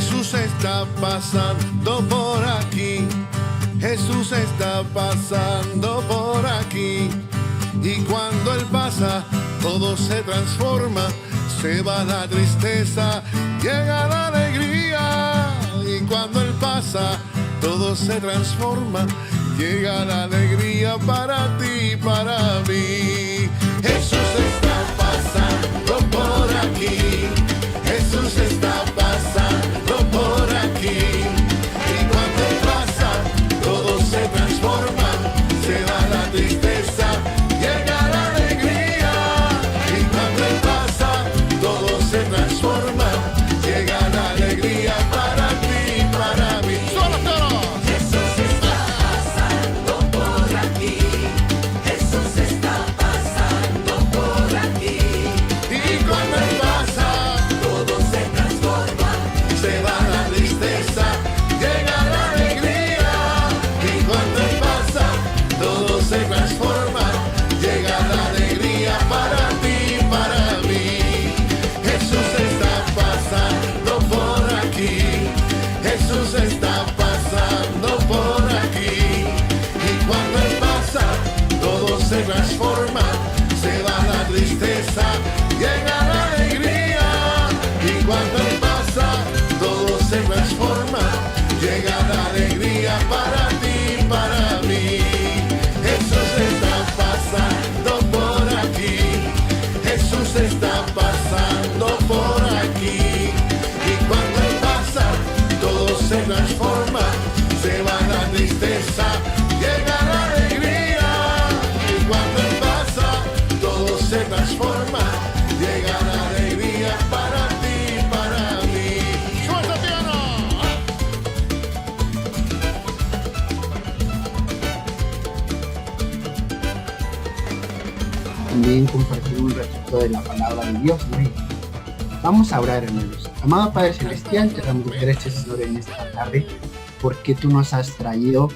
Jesús está pasando por aquí. Jesús está pasando por aquí. Y cuando Él pasa, todo se transforma. Se va la tristeza, llega la alegría. Y cuando Él pasa, todo se transforma. Llega la alegría para ti y para mí. Jesús está pasando por aquí. Jesús está pasando por aquí. Y cuando Él pasa, todo se transforma. Se va la tristeza, llega la alegría. Y cuando Él pasa, todo se transforma. Llega la alegría para ti y para mí. ¡Suéltalo! Jesús está pasando por aquí. Jesús está pasando por aquí. Y cuando Él pasa, Todo se transforma. se va la tristeza, llega la alegría. Y cuando Él pasa, todo se transforma. Llega la alegría para ti y para mí. Jesús está pasando por aquí. Jesús está pasando por aquí. Y cuando Él pasa, todo se transforma. Se va la tristeza, llega la alegría. Y cuando Él pasa, todo se transforma. Llega la alegría para ti y para mí. Jesús está pasando por aquí. Jesús está pasando por aquí. Y cuando Él pasa, todo se transforma. Se va la tristeza, llega la alegría. Y cuando Él pasa, todo se transforma. Llega la alegría para ti y para mí. ¡Suelta piano! También compartir un ratito de la palabra de Dios, ¿no? Vamos a orar, hermanos. Amado Padre Celestial, te damos gracias, Señor, en esta tarde, porque tú nos has traído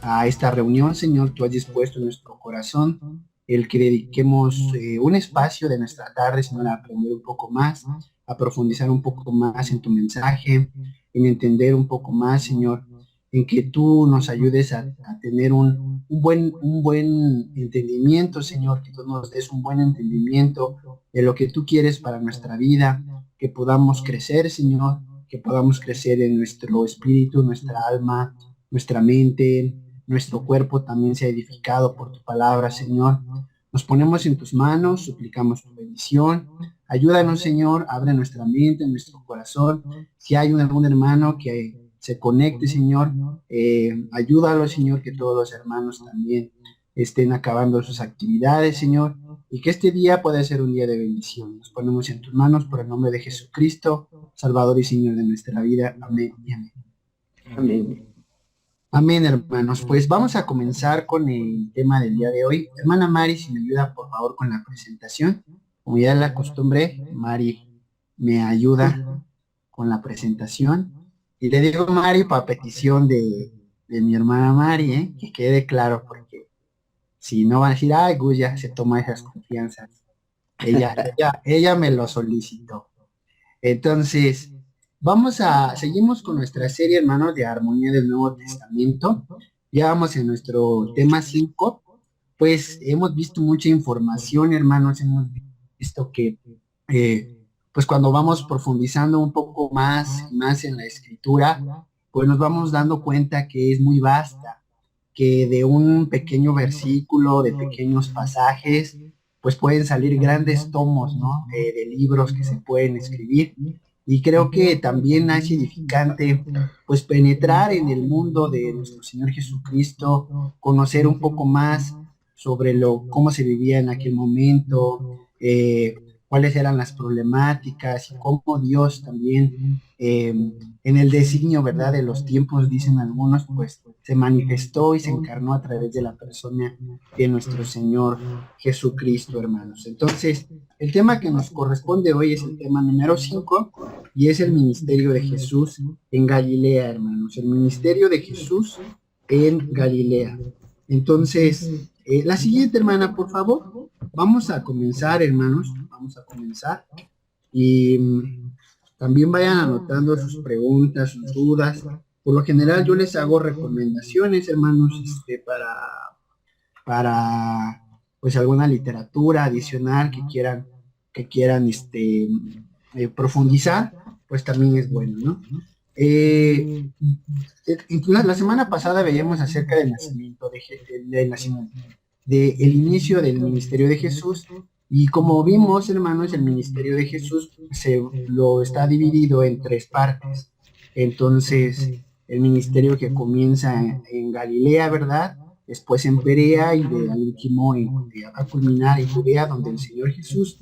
a esta reunión, Señor. Tú has dispuesto en nuestro corazón el que dediquemos un espacio de nuestra tarde, Señor, a aprender un poco más, a profundizar un poco más en tu mensaje, en entender un poco más, Señor, en que tú nos ayudes a tener un buen entendimiento, Señor, que tú nos des un buen entendimiento de lo que tú quieres para nuestra vida, que podamos crecer, Señor, que podamos crecer en nuestro espíritu, nuestra alma, nuestra mente, nuestro cuerpo también sea edificado por tu palabra, Señor. Nos ponemos en tus manos, suplicamos tu bendición. Ayúdanos, Señor, abre nuestra mente, nuestro corazón. Si hay algún hermano que se conecte, Señor, ayúdalo, Señor, que todos los hermanos también estén acabando sus actividades, Señor, y que este día pueda ser un día de bendición. Nos ponemos en tus manos por el nombre de Jesucristo, Salvador y Señor de nuestra vida. Amén y amén. Amén. Amén, hermanos. Pues vamos a comenzar con el tema del día de hoy. Hermana Mari, si me ayuda, por favor, con la presentación. Como ya la costumbre, Mari me ayuda con la presentación. Y le digo Mari para petición de mi hermana Mari, que quede claro, porque si no van a decir, ay, Gus ya se toma esas confianzas. Ella me lo solicitó. Entonces, seguimos con nuestra serie, hermanos, de Armonía del Nuevo Testamento. Ya vamos en nuestro tema 5. Pues hemos visto mucha información, hermanos, hemos visto que pues cuando vamos profundizando un poco más en la escritura, pues nos vamos dando cuenta que es muy vasta, que de un pequeño versículo, de pequeños pasajes, pues pueden salir grandes tomos, ¿no? De libros que se pueden escribir. Y creo que también es edificante, pues, penetrar en el mundo de nuestro Señor Jesucristo, conocer un poco más sobre cómo se vivía en aquel momento, cuáles eran las problemáticas y cómo Dios también, en el designio, ¿verdad?, de los tiempos, dicen algunos, pues se manifestó y se encarnó a través de la persona de nuestro Señor Jesucristo, hermanos. Entonces, el tema que nos corresponde hoy es el tema número 5 y es el ministerio de Jesús en Galilea, hermanos. El ministerio de Jesús en Galilea. Entonces, la siguiente, hermana, por favor. Vamos a comenzar, hermanos. Vamos a comenzar. Y También vayan anotando sus preguntas, sus dudas. Por lo general yo les hago recomendaciones, hermanos, para pues alguna literatura adicional que quieran profundizar, pues también es bueno, ¿no? La semana pasada veíamos acerca del nacimiento del inicio del ministerio de Jesús, y como vimos, hermanos, el ministerio de Jesús lo está dividido en tres partes. Entonces, el ministerio que comienza en Galilea, ¿verdad? Después en Perea y al último a culminar en Judea, donde el Señor Jesús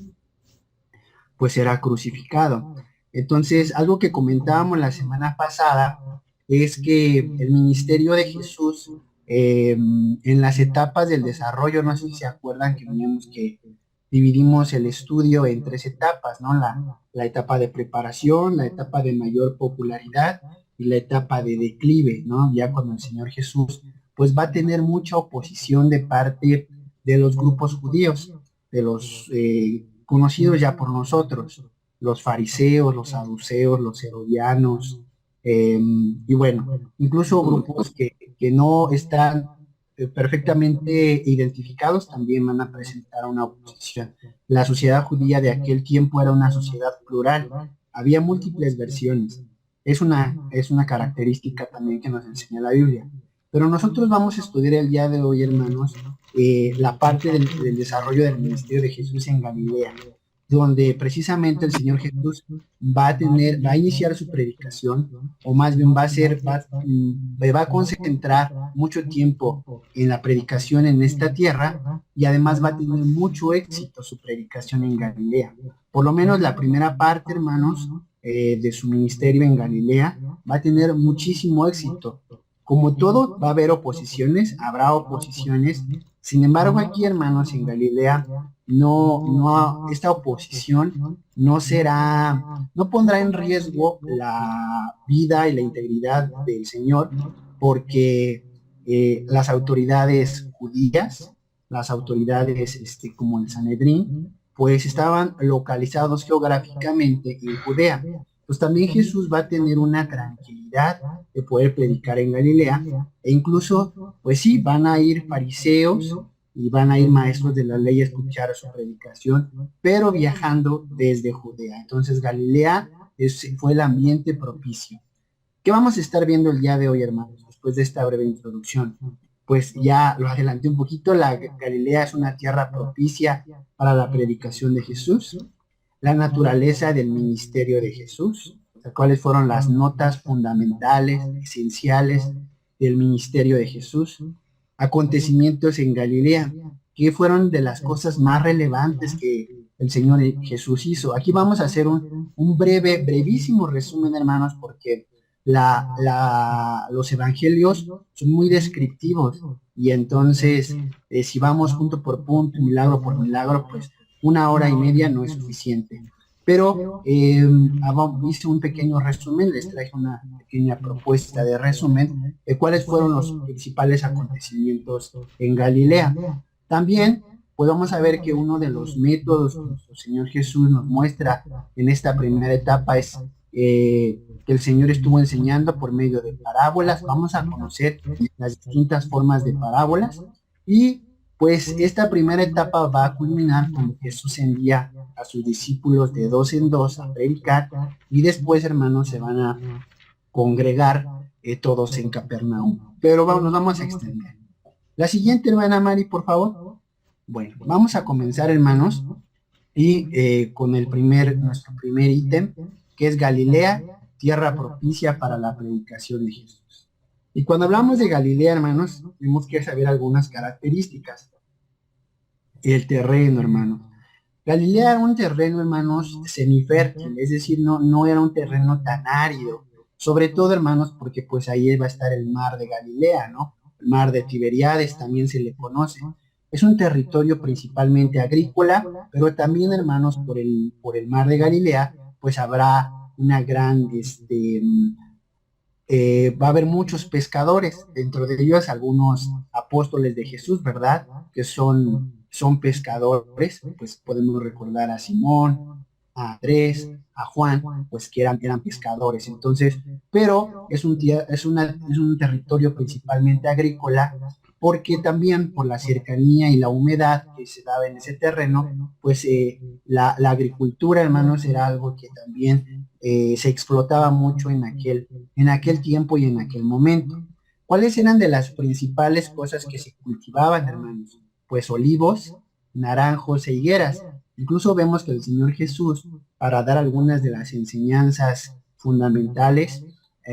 pues será crucificado. Entonces, algo que comentábamos la semana pasada es que el ministerio de Jesús, en las etapas del desarrollo, no sé si se acuerdan que veníamos que dividimos el estudio en tres etapas, ¿no? La etapa de preparación, la etapa de mayor popularidad y la etapa de declive, ¿no? Ya cuando el Señor Jesús pues va a tener mucha oposición de parte de los grupos judíos, de los conocidos ya por nosotros, los fariseos, los saduceos, los herodianos, y bueno, incluso grupos que no están perfectamente identificados también van a presentar una oposición. La sociedad judía de aquel tiempo era una sociedad plural, había múltiples versiones. Es una característica también que nos enseña la Biblia. Pero nosotros vamos a estudiar el día de hoy, hermanos, la parte del desarrollo del ministerio de Jesús en Galilea, donde precisamente el Señor Jesús va a iniciar su predicación, o más bien va a concentrar mucho tiempo en la predicación en esta tierra, y además va a tener mucho éxito su predicación en Galilea. Por lo menos la primera parte, hermanos, de su ministerio en Galilea va a tener muchísimo éxito. Como todo, va a haber oposiciones, habrá oposiciones. Sin embargo, aquí, hermanos, en Galilea, esta oposición no pondrá en riesgo la vida y la integridad del Señor, porque las autoridades judías, las autoridades como el Sanedrín, pues estaban localizados geográficamente en Judea. Pues también Jesús va a tener una tranquilidad de poder predicar en Galilea, e incluso, pues sí, van a ir fariseos y van a ir maestros de la ley a escuchar su predicación, pero viajando desde Judea. Entonces Galilea fue el ambiente propicio. ¿Qué vamos a estar viendo el día de hoy, hermanos, después de esta breve introducción? Pues ya lo adelanté un poquito, la Galilea es una tierra propicia para la predicación de Jesús, la naturaleza del ministerio de Jesús, o sea, cuáles fueron las notas fundamentales, esenciales del ministerio de Jesús, acontecimientos en Galilea, que fueron de las cosas más relevantes que el Señor Jesús hizo. Aquí vamos a hacer un brevísimo resumen, hermanos, porque los evangelios son muy descriptivos, y entonces si vamos punto por punto, milagro por milagro, pues 1 hora y media no es suficiente. Pero hice un pequeño resumen, les traje una pequeña propuesta de resumen de cuáles fueron los principales acontecimientos en Galilea. También podemos saber que uno de los métodos que nuestro Señor Jesús nos muestra en esta primera etapa es que el Señor estuvo enseñando por medio de parábolas. Vamos a conocer las distintas formas de parábolas, y pues esta primera etapa va a culminar cuando Jesús envía a sus discípulos de 2 en 2 a predicar, y después, hermanos, se van a congregar todos en Capernaum. Pero nos vamos a extender. La siguiente, hermana Mari, por favor. Bueno, vamos a comenzar, hermanos, y con nuestro primer ítem, que es Galilea, tierra propicia para la predicación de Jesús. Y cuando hablamos de Galilea, hermanos, tenemos que saber algunas características. El terreno, hermanos. Galilea era un terreno, hermanos, semifértil, es decir, no era un terreno tan árido. Sobre todo, hermanos, porque pues ahí va a estar el mar de Galilea, ¿no? El mar de Tiberíades también se le conoce. Es un territorio principalmente agrícola, pero también, hermanos, por el mar de Galilea, pues habrá una gran, va a haber muchos pescadores, dentro de ellos algunos apóstoles de Jesús, ¿verdad? Que son pescadores, pues podemos recordar a Simón, a Andrés, a Juan, pues que eran pescadores. Entonces, pero es un territorio principalmente agrícola, porque también por la cercanía y la humedad que se daba en ese terreno, pues la agricultura, hermanos, era algo que también se explotaba mucho en aquel tiempo y en aquel momento. ¿Cuáles eran de las principales cosas que se cultivaban, hermanos? Pues olivos, naranjos e higueras. Incluso vemos que el Señor Jesús, para dar algunas de las enseñanzas fundamentales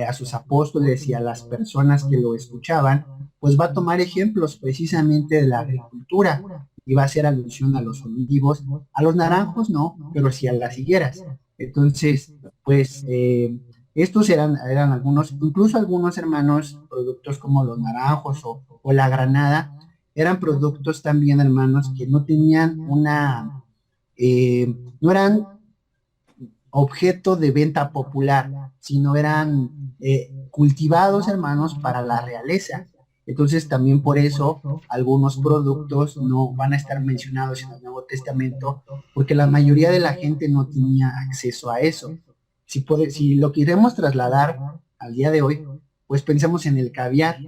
a sus apóstoles y a las personas que lo escuchaban, pues va a tomar ejemplos precisamente de la agricultura y va a hacer alusión a los olivos, a los naranjos no, pero sí a las higueras. Entonces, pues estos eran algunos, incluso algunos hermanos, productos como los naranjos o la granada, eran productos también, hermanos, que no tenían no eran objeto de venta popular, sino eran cultivados, hermanos, para la realeza. Entonces también por eso algunos productos no van a estar mencionados en el Nuevo Testamento, porque la mayoría de la gente no tenía acceso a eso. Si lo queremos trasladar al día de hoy, pues pensemos en el caviar,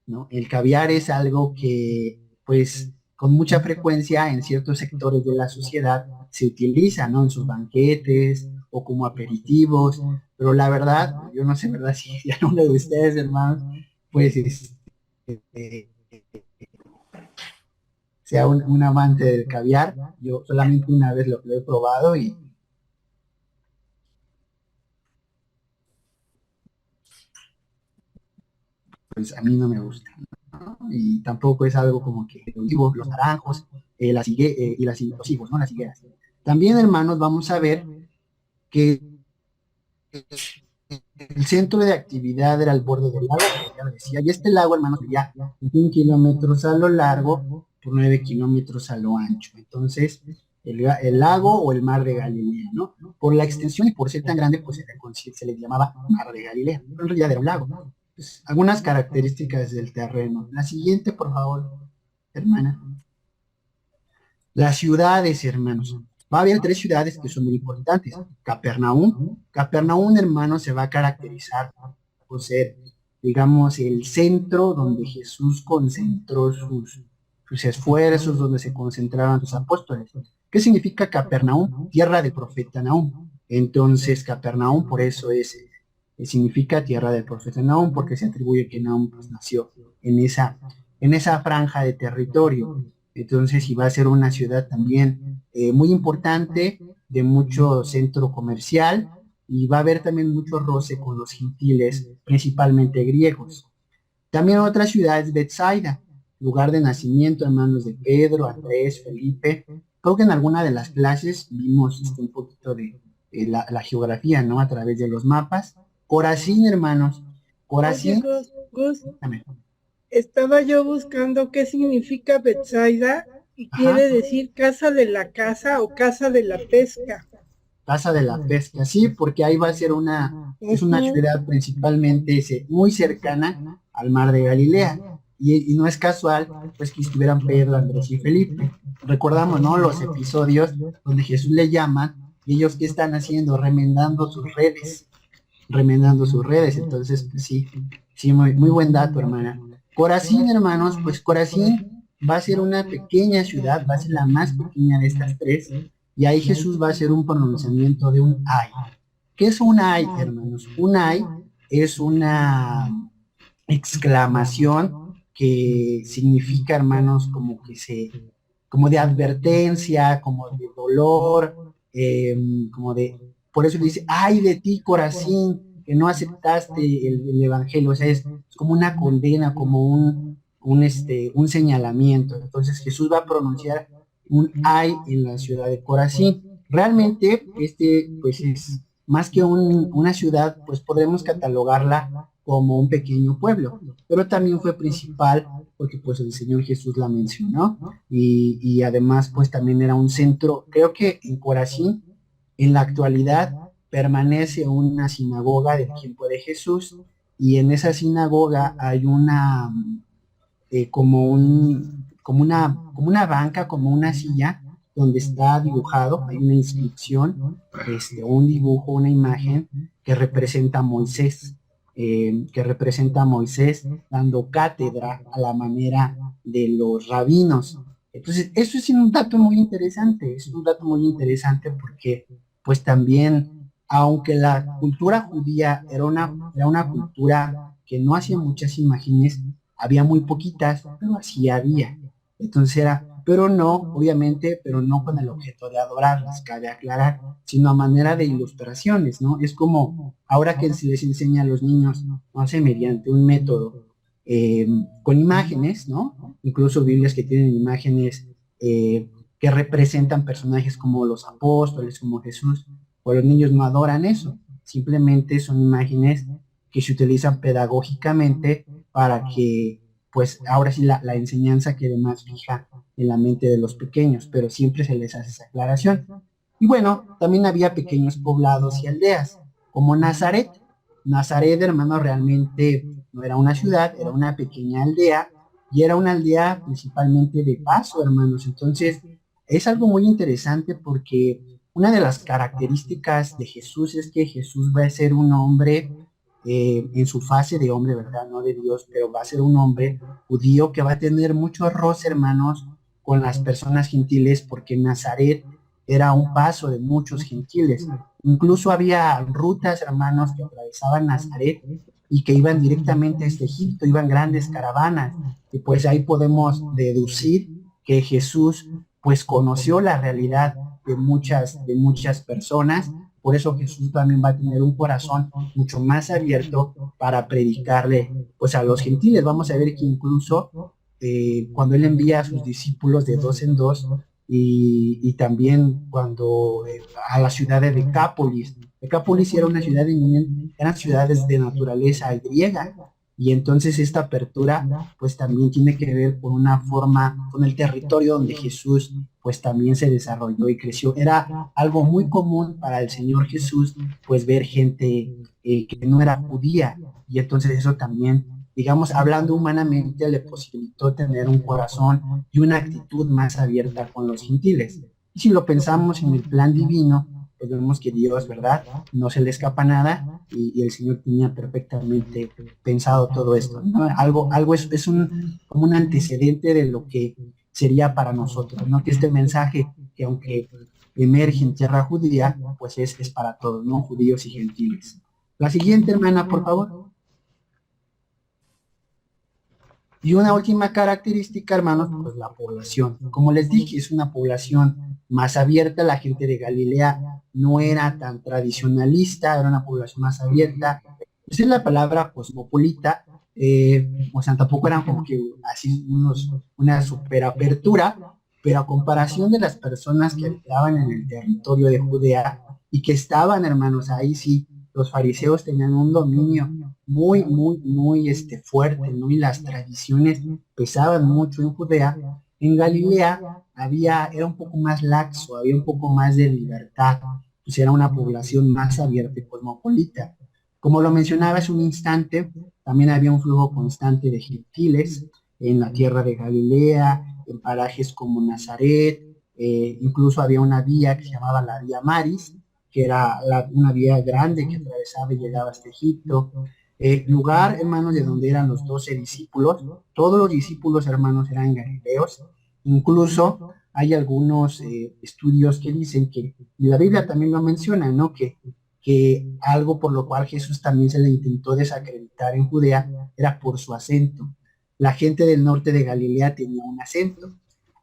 ¿no? El caviar es algo que, pues, con mucha frecuencia en ciertos sectores de la sociedad se utiliza, ¿no? En sus banquetes o como aperitivos, pero la verdad, yo no sé, ¿verdad? Si alguno de ustedes, hermanos, pues, eh, sea un amante del caviar. Yo solamente una vez lo he probado y pues a mí no me gusta, ¿no? Y tampoco es algo como que los naranjos, los higos, ¿no? Las higueras. También, hermanos, vamos a ver que el centro de actividad era el borde del lago, como ya lo decía, y este lago, hermanos, sería 21 kilómetros a lo largo por 9 kilómetros a lo ancho. Entonces, el lago o el mar de Galilea, ¿no? Por la extensión y por ser tan grande, pues se le llamaba mar de Galilea, pero en realidad era un lago. Pues, algunas características del terreno. La siguiente, por favor, hermana. Las ciudades, hermanos. Va a haber tres ciudades que son muy importantes. Capernaum. Capernaum, hermano, se va a caracterizar por ser, digamos, el centro donde Jesús concentró sus esfuerzos, donde se concentraban sus apóstoles. ¿Qué significa Capernaum? Tierra del profeta Nahum. Entonces, Capernaum, por eso significa tierra del profeta Nahum, porque se atribuye que Nahum pues, nació en esa franja de territorio. Entonces iba a ser una ciudad también muy importante, de mucho centro comercial, y va a haber también mucho roce con los gentiles, principalmente griegos. También otra ciudad es Bethsaida, lugar de nacimiento, hermanos de Pedro, Andrés, Felipe. Creo que en alguna de las clases vimos un poquito de la geografía, ¿no? A través de los mapas. Corazín, hermanos. Corazín. Oye, Gus, estaba yo buscando qué significa Betsaida y quiere decir casa de la caza o casa de la pesca. Casa de la pesca, sí, porque ahí va a ser es una ciudad principalmente muy cercana al mar de Galilea. Y no es casual, pues que estuvieran Pedro, Andrés y Felipe. Recordamos, ¿no? Los episodios donde Jesús le llama y ellos qué están haciendo, remendando sus redes. Entonces, pues sí, muy buen dato, hermana. Corazín, hermanos, pues Corazín va a ser una pequeña ciudad, va a ser la más pequeña de estas tres, y ahí Jesús va a hacer un pronunciamiento de un ay. ¿Qué es un ay, hermanos? Un ay es una exclamación que significa, hermanos, como de advertencia, como de dolor, por eso dice, ay de ti, Corazín, que no aceptaste el evangelio. O sea, es como una condena, como un señalamiento. Entonces Jesús va a pronunciar un ay en la ciudad de Corazín. Realmente, pues es más que una ciudad, pues podremos catalogarla como un pequeño pueblo, pero también fue principal porque pues el Señor Jesús la mencionó y además pues también era un centro. Creo que en Corazín en la actualidad permanece una sinagoga del tiempo de Jesús, y en esa sinagoga hay como una banca, como una silla, donde está dibujado, hay una inscripción, un dibujo, una imagen que representa a Moisés, dando cátedra a la manera de los rabinos. Entonces, eso es un dato muy interesante, es un dato muy interesante porque, pues también, aunque la cultura judía era una cultura que no hacía muchas imágenes, había muy poquitas, pero así había. Entonces pero no, obviamente, pero no con el objeto de adorarlas, cabe aclarar, sino a manera de ilustraciones, ¿no? Es como ahora que se les enseña a los niños, no sé, mediante un método con imágenes, ¿no? Incluso Biblias que tienen imágenes que representan personajes como los apóstoles, como Jesús, o los niños no adoran eso, simplemente son imágenes que se utilizan pedagógicamente para que, pues ahora sí la enseñanza quede más fija en la mente de los pequeños, pero siempre se les hace esa aclaración. Y bueno, también había pequeños poblados y aldeas, como Nazaret. Nazaret, hermano, realmente no era una ciudad, era una pequeña aldea, y era una aldea principalmente de paso, hermanos. Entonces, es algo muy interesante porque una de las características de Jesús es que Jesús va a ser un hombre en su fase de hombre, ¿verdad? No de Dios, pero va a ser un hombre judío que va a tener mucho roce, hermanos, con las personas gentiles, porque Nazaret era un paso de muchos gentiles. Incluso había rutas, hermanos, que atravesaban Nazaret y que iban directamente a Egipto, iban grandes caravanas. Y pues ahí podemos deducir que Jesús pues conoció la realidad de muchas personas. Por eso Jesús también va a tener un corazón mucho más abierto para predicarle pues a los gentiles. Vamos a ver que incluso cuando él envía a sus discípulos de dos en dos y también cuando a la ciudad de Decápolis. Decápolis era una ciudad eran ciudades de naturaleza griega. Y entonces esta apertura pues también tiene que ver con una forma, con el territorio donde Jesús pues también se desarrolló y creció. Era algo muy común para el Señor Jesús pues ver gente que no era judía, y entonces eso también, digamos, hablando humanamente, le posibilitó tener un corazón y una actitud más abierta con los gentiles. Y si lo pensamos en el plan divino, pues vemos que Dios, ¿verdad? No se le escapa nada, y el Señor tenía perfectamente pensado todo esto, ¿no? Algo es como un antecedente de lo que sería para nosotros, ¿no? Que este mensaje, que aunque emerge en tierra judía, pues es para todos, ¿no? Judíos y gentiles. La siguiente, hermana, por favor. Y una última característica, hermanos, pues la población. Como les dije, es una población más abierta. La gente de Galilea no era tan tradicionalista, era una población más abierta. Esa es la palabra cosmopolita, o sea, tampoco eran como que así una superapertura, pero a comparación de las personas que habitaban en el territorio de Judea y que estaban, hermanos, ahí sí, los fariseos tenían un dominio muy, muy, muy fuerte, ¿no? Y las tradiciones pesaban mucho en Judea. En Galilea era un poco más laxo, había un poco más de libertad, pues era una población más abierta y cosmopolita. Como lo mencionaba hace un instante, también había un flujo constante de gentiles en la tierra de Galilea, en parajes como Nazaret, incluso había una vía que se llamaba la Vía Maris, que era una vía grande que atravesaba y llegaba hasta Egipto. Lugar, hermanos, de donde eran los 12 discípulos. Todos los discípulos, hermanos, eran galileos. Incluso hay algunos estudios que dicen que, y la Biblia también lo menciona, ¿no? Que algo por lo cual Jesús también se le intentó desacreditar en Judea era por su acento. La gente del norte de Galilea tenía un acento.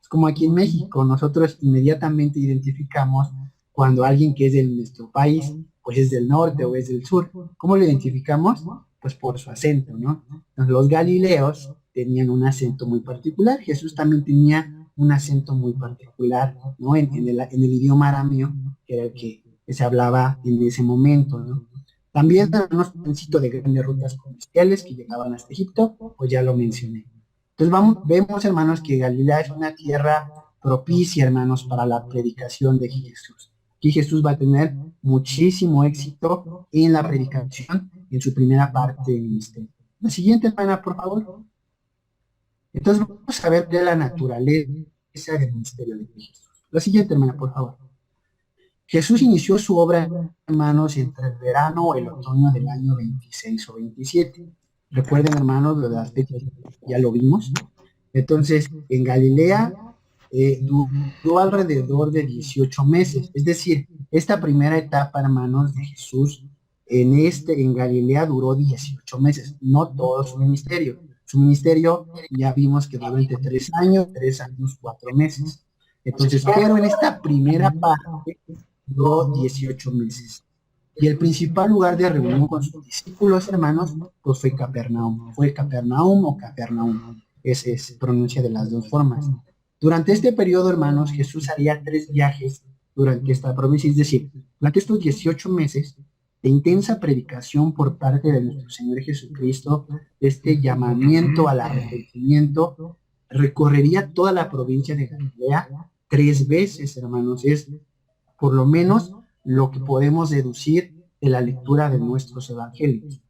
Es como aquí en México, nosotros inmediatamente identificamos cuando alguien que es de nuestro país, pues es del norte o es del sur. ¿Cómo lo identificamos? Pues por su acento, ¿no? Entonces, los galileos tenían un acento muy particular. Jesús también tenía un acento muy particular, ¿no? En el idioma arameo, que era el que se hablaba en ese momento, ¿no? También unos tránsito de grandes rutas comerciales que llegaban hasta Egipto, pues ya lo mencioné. Entonces vemos, hermanos, que Galilea es una tierra propicia, hermanos, para la predicación de Jesús. Aquí Jesús va a tener muchísimo éxito en la predicación, en su primera parte del ministerio. La siguiente, hermana, por favor. Entonces vamos a ver de la naturaleza del ministerio de Jesús. La siguiente, hermana, por favor. Jesús inició su obra, hermanos, entre el verano o el otoño del año 26 o 27. Recuerden, hermanos, lo de las fechas, ya lo vimos. Entonces, en Galilea duró alrededor de 18 meses. Es decir, esta primera etapa, hermanos, de Jesús en Galilea duró 18 meses, no todo su ministerio. Su ministerio ya vimos que duró entre 3 años, 4 meses. Entonces, pero en esta primera parte duró 18 meses. Y el principal lugar de reunión con sus discípulos, hermanos, pues fue Capernaum. Fue Capernaum o Capernaum. Se pronuncia de las dos formas. Durante este periodo, hermanos, Jesús haría 3 viajes durante esta provincia, es decir, durante estos 18 meses de intensa predicación por parte de nuestro Señor Jesucristo, de este llamamiento al arrepentimiento, recorrería toda la provincia de Galilea 3 veces, hermanos. Es por lo menos lo que podemos deducir de la lectura de nuestros evangelios.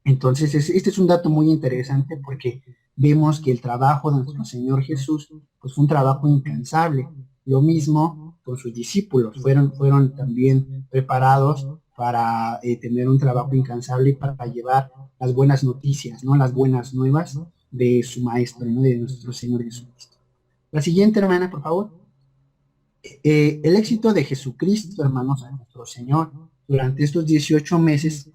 Entonces, este es un dato muy interesante porque vemos que el trabajo de nuestro Señor Jesús pues fue un trabajo incansable. Lo mismo con sus discípulos, fueron también preparados para tener un trabajo incansable y para llevar las buenas noticias, ¿no? Las buenas nuevas de su Maestro, ¿no? De nuestro Señor Jesucristo. La siguiente, hermana, por favor. El éxito de Jesucristo, hermanos, a nuestro Señor, durante estos 18 meses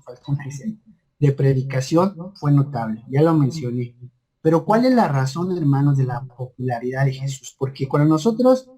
de predicación fue notable, ya lo mencioné. Pero ¿cuál es la razón, hermanos, de la popularidad de Jesús? Porque cuando nosotros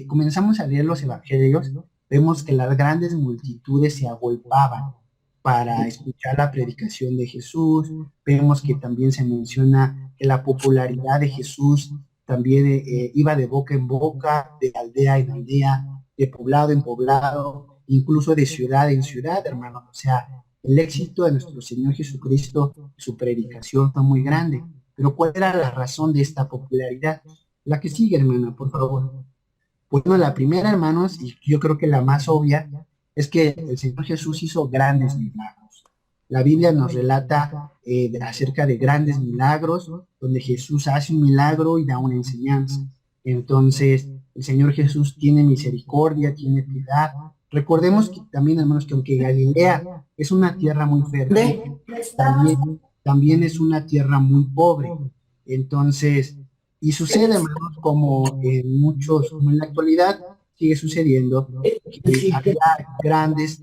comenzamos a leer los evangelios, vemos que las grandes multitudes se agolpaban para escuchar la predicación de Jesús. Vemos que también se menciona que la popularidad de Jesús también iba de boca en boca, de aldea en aldea, de poblado en poblado, incluso de ciudad en ciudad, hermanos. O sea, el éxito de nuestro Señor Jesucristo, su predicación fue muy grande. Pero ¿cuál era la razón de esta popularidad? La que sigue, hermana, por favor. Bueno, la primera, hermanos, y yo creo que la más obvia, es que el Señor Jesús hizo grandes milagros. La Biblia nos relata acerca de grandes milagros, donde Jesús hace un milagro y da una enseñanza. Entonces, el Señor Jesús tiene misericordia, tiene piedad. Recordemos que también, hermanos, que aunque Galilea es una tierra muy fértil, también es una tierra muy pobre. Entonces, y sucede, hermanos, como en la actualidad sigue sucediendo, que había grandes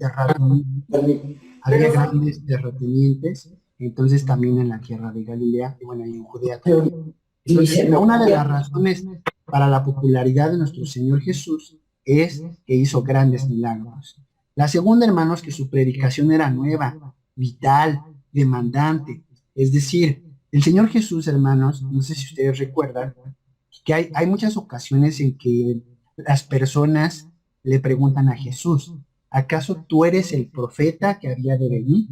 terratenientes, entonces también en la tierra de Galilea, y bueno, y en Judea también. Entonces, una de las razones para la popularidad de nuestro Señor Jesús es que hizo grandes milagros. La segunda, hermanos, que su predicación era nueva, vital, demandante. Es decir, el Señor Jesús, hermanos, no sé si ustedes recuerdan, que hay muchas ocasiones en que las personas le preguntan a Jesús, ¿acaso tú eres el profeta que había de venir?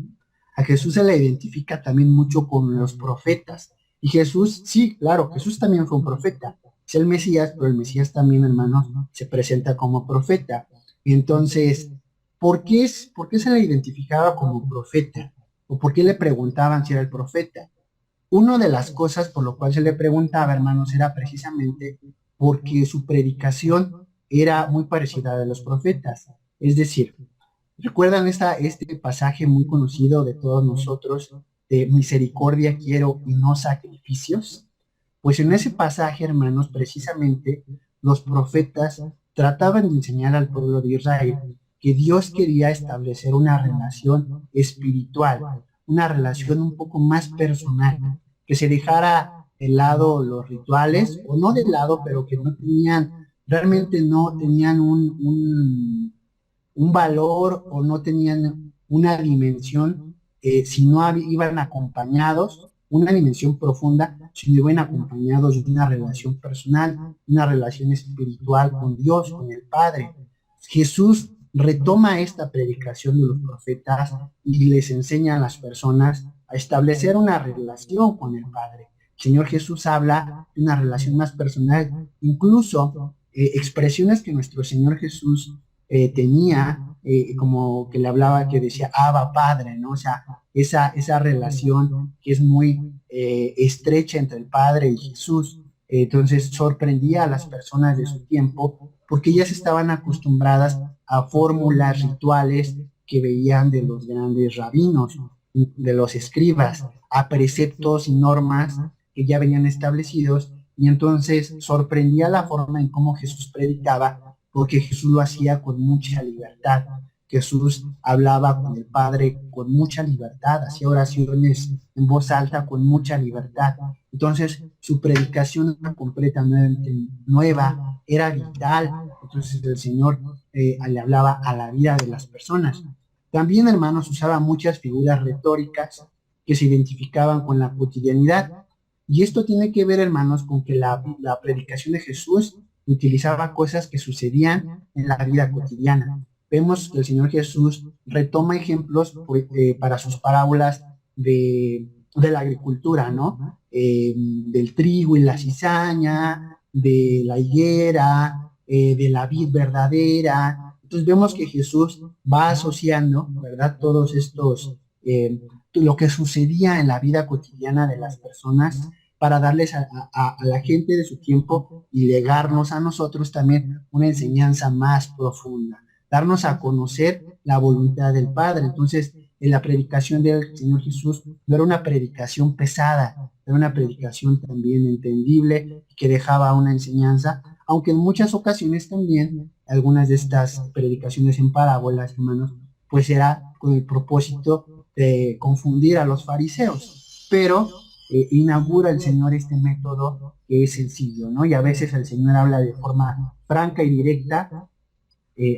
A Jesús se le identifica también mucho con los profetas. Y Jesús, sí, claro, Jesús también fue un profeta. Es el Mesías, pero el Mesías también, hermanos, se presenta como profeta. Y entonces, ¿por qué se le identificaba como profeta? ¿O por qué le preguntaban si era el profeta? Una de las cosas por lo cual se le preguntaba, hermanos, era precisamente porque su predicación era muy parecida a la de los profetas. Es decir, ¿recuerdan este pasaje muy conocido de todos nosotros, de misericordia quiero y no sacrificios? Pues en ese pasaje, hermanos, precisamente los profetas trataban de enseñar al pueblo de Israel que Dios quería establecer una relación espiritual, una relación un poco más personal, que se dejara de lado los rituales, o no de lado, pero que realmente no tenían un valor o no tenían una dimensión, si no iban acompañados, una dimensión profunda, si no iban acompañados de una relación personal, una relación espiritual con Dios, con el Padre. Jesús retoma esta predicación de los profetas y les enseña a las personas a establecer una relación con el Padre. El Señor Jesús habla de una relación más personal, incluso expresiones que nuestro Señor Jesús tenía, como que le hablaba, que decía Abba Padre, ¿no? O sea, esa relación que es muy estrecha entre el Padre y Jesús. Entonces sorprendía a las personas de su tiempo porque ellas estaban acostumbradas a fórmulas rituales que veían de los grandes rabinos, de los escribas, a preceptos y normas que ya venían establecidos, y entonces sorprendía la forma en cómo Jesús predicaba, porque Jesús lo hacía con mucha libertad. Jesús hablaba con el Padre con mucha libertad, hacía oraciones en voz alta con mucha libertad. Entonces su predicación era completamente nueva, era vital. Entonces el Señor le hablaba a la vida de las personas. También, hermanos, usaba muchas figuras retóricas que se identificaban con la cotidianidad. Y esto tiene que ver, hermanos, con que la predicación de Jesús utilizaba cosas que sucedían en la vida cotidiana. Vemos que el Señor Jesús retoma ejemplos para sus parábolas de la agricultura, ¿no? Del trigo y la cizaña, de la higuera, de la vid verdadera. Entonces vemos que Jesús va asociando, ¿verdad? Todos estos, lo que sucedía en la vida cotidiana de las personas para darles a la gente de su tiempo y legarnos a nosotros también una enseñanza más profunda, darnos a conocer la voluntad del Padre. Entonces, en la predicación del Señor Jesús no era una predicación pesada, era una predicación también entendible, que dejaba una enseñanza, aunque en muchas ocasiones también algunas de estas predicaciones en parábolas, hermanos, pues era con el propósito de confundir a los fariseos, pero inaugura el Señor este método que es sencillo, ¿no? Y a veces el Señor habla de forma franca y directa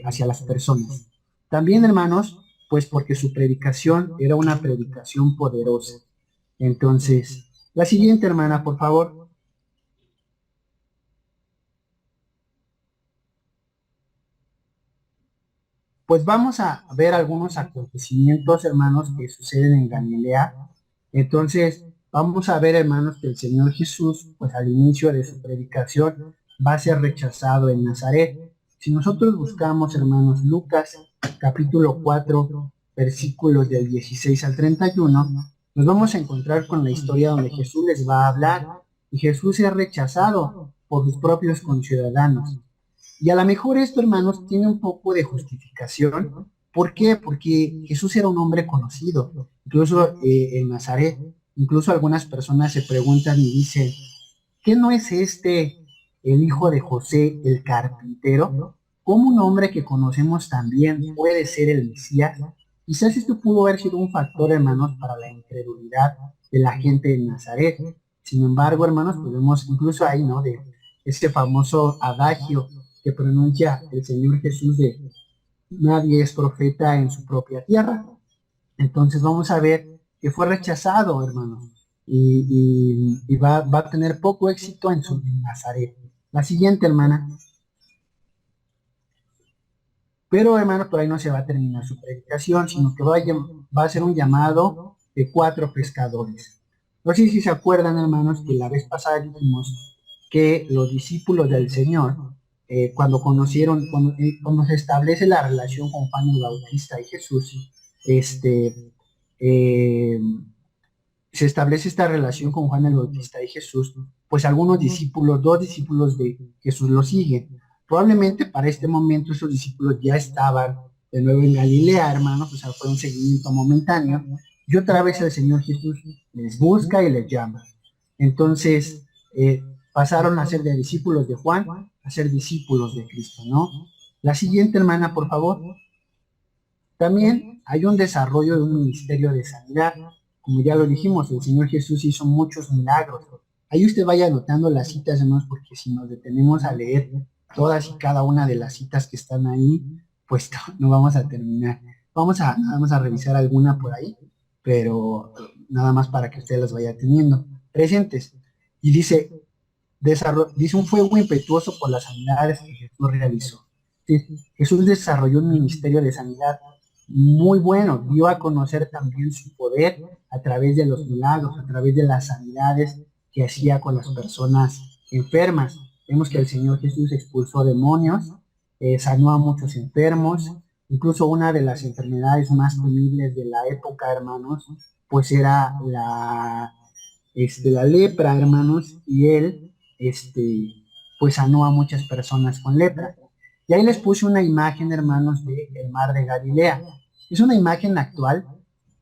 hacia las personas. También, hermanos, pues porque su predicación era una predicación poderosa. Entonces, la siguiente, hermana, por favor. Pues vamos a ver algunos acontecimientos, hermanos, que suceden en Galilea. Entonces, vamos a ver, hermanos, que el Señor Jesús, pues al inicio de su predicación, va a ser rechazado en Nazaret. Si nosotros buscamos, hermanos, Lucas, capítulo 4, versículos del 16 al 31, nos vamos a encontrar con la historia donde Jesús les va a hablar, y Jesús es rechazado por sus propios conciudadanos. Y a lo mejor esto, hermanos, tiene un poco de justificación. ¿Por qué? Porque Jesús era un hombre conocido, incluso en Nazaret. Incluso algunas personas se preguntan y dicen, ¿qué no es este el hijo de José, el carpintero? ¿Cómo un hombre que conocemos también puede ser el Mesías? Quizás esto pudo haber sido un factor, hermanos, para la incredulidad de la gente en Nazaret. Sin embargo, hermanos, pues vemos incluso ahí, ¿no? De este famoso adagio que pronuncia el Señor Jesús de nadie es profeta en su propia tierra. Entonces vamos a ver que fue rechazado, hermanos, y va a tener poco éxito en Nazaret. La siguiente, hermana. Pero, hermanos, por ahí no se va a terminar su predicación, sino que va a ser un llamado de 4 pescadores. No sé si se acuerdan, hermanos, que la vez pasada dijimos que los discípulos del Señor, cuando se establece la relación con Juan el Bautista y Jesús, se establece esta relación con Juan el Bautista y Jesús, pues algunos discípulos, 2 discípulos de Jesús lo siguen. Probablemente para este momento esos discípulos ya estaban de nuevo en Galilea, hermanos, o sea, fue un seguimiento momentáneo, y otra vez el Señor Jesús les busca y les llama. Entonces, pasaron a ser de discípulos de Juan a ser discípulos de Cristo, ¿no? La siguiente, hermana, por favor. También hay un desarrollo de un ministerio de sanidad. Como ya lo dijimos, el Señor Jesús hizo muchos milagros. Ahí usted vaya anotando las citas, hermanos, porque si nos detenemos a leer todas y cada una de las citas que están ahí, pues no vamos a terminar. Vamos a revisar alguna por ahí, pero nada más para que ustedes las vayan teniendo presentes. Y dice un fuego impetuoso por las sanidades que Jesús realizó. Sí, Jesús desarrolló un ministerio de sanidad muy bueno, dio a conocer también su poder a través de los milagros, a través de las sanidades que hacía con las personas enfermas. Vemos que el Señor Jesús expulsó demonios, sanó a muchos enfermos, incluso una de las enfermedades más temibles de la época, hermanos, pues era la lepra, hermanos, y él, pues sanó a muchas personas con lepra. Y ahí les puse una imagen, hermanos, del mar de Galilea. Es una imagen actual,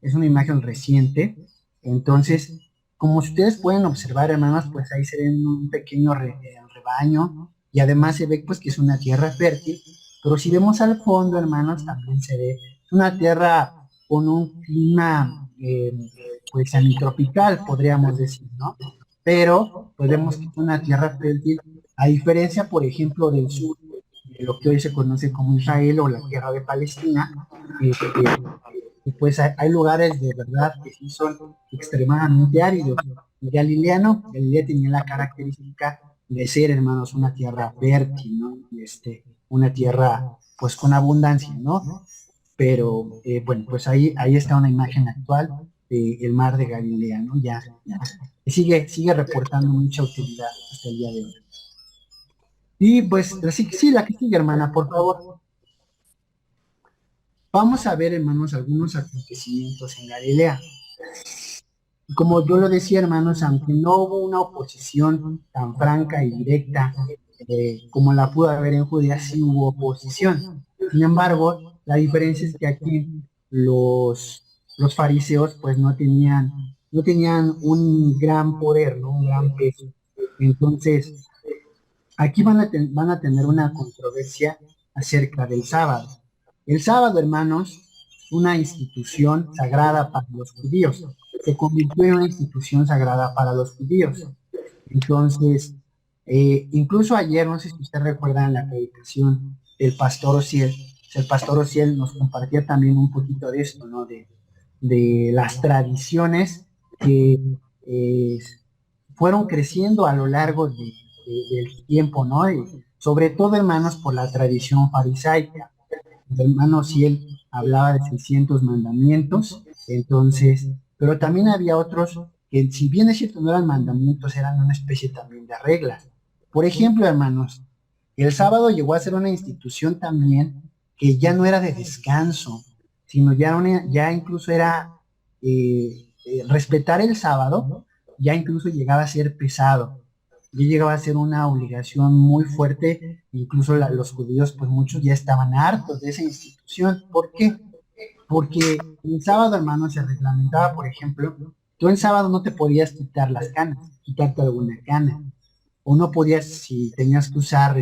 es una imagen reciente. Entonces, como ustedes pueden observar, hermanos, pues ahí se ve un pequeño rebaño y además se ve pues que es una tierra fértil. Pero si vemos al fondo, hermanos, también se ve una tierra con un clima pues semitropical, podríamos decir, ¿no? Pero podemos que es una tierra fértil, a diferencia, por ejemplo, del sur, de lo que hoy se conoce como Israel o la tierra de Palestina, y pues hay lugares de verdad que sí son extremadamente áridos. Y Galilea no, Galilea tenía la característica de ser, hermanos, una tierra fértil, ¿no? Una tierra pues con abundancia, ¿no? Pero bueno, pues ahí está una imagen actual del mar de Galilea, ¿no? Ya. Y sigue reportando mucha utilidad hasta el día de hoy. Y pues sí, la que sigue, hermana, por favor. Vamos a ver, hermanos, algunos acontecimientos en Galilea. Como yo lo decía, hermanos, aunque no hubo una oposición tan franca y directa como la pudo haber en Judea, sí hubo oposición. Sin embargo, la diferencia es que aquí los fariseos pues no tenían un gran poder, ¿no? Un gran peso. Entonces, aquí van a tener una controversia acerca del sábado. El sábado, hermanos, una institución sagrada para los judíos. Se convirtió en una institución sagrada para los judíos. Entonces, incluso ayer, no sé si ustedes recuerdan la predicación del pastor Ociel, el pastor Ociel nos compartía también un poquito de esto, ¿no? De las tradiciones que fueron creciendo a lo largo del tiempo, ¿no? Y sobre todo, hermanos, por la tradición farisaica. El hermano Ciel hablaba de 600 mandamientos, entonces, pero también había otros que, si bien es cierto, no eran mandamientos, eran una especie también de reglas. Por ejemplo, hermanos, el sábado llegó a ser una institución también que ya no era de descanso, sino ya incluso era respetar el sábado, ya incluso llegaba a ser pesado, ya llegaba a ser una obligación muy fuerte, incluso los judíos, pues muchos ya estaban hartos de esa institución. ¿Por qué? Porque el sábado, hermano, se reglamentaba, por ejemplo, tú el sábado no te podías quitar las canas, quitarte alguna cana, o no podías, si tenías que usar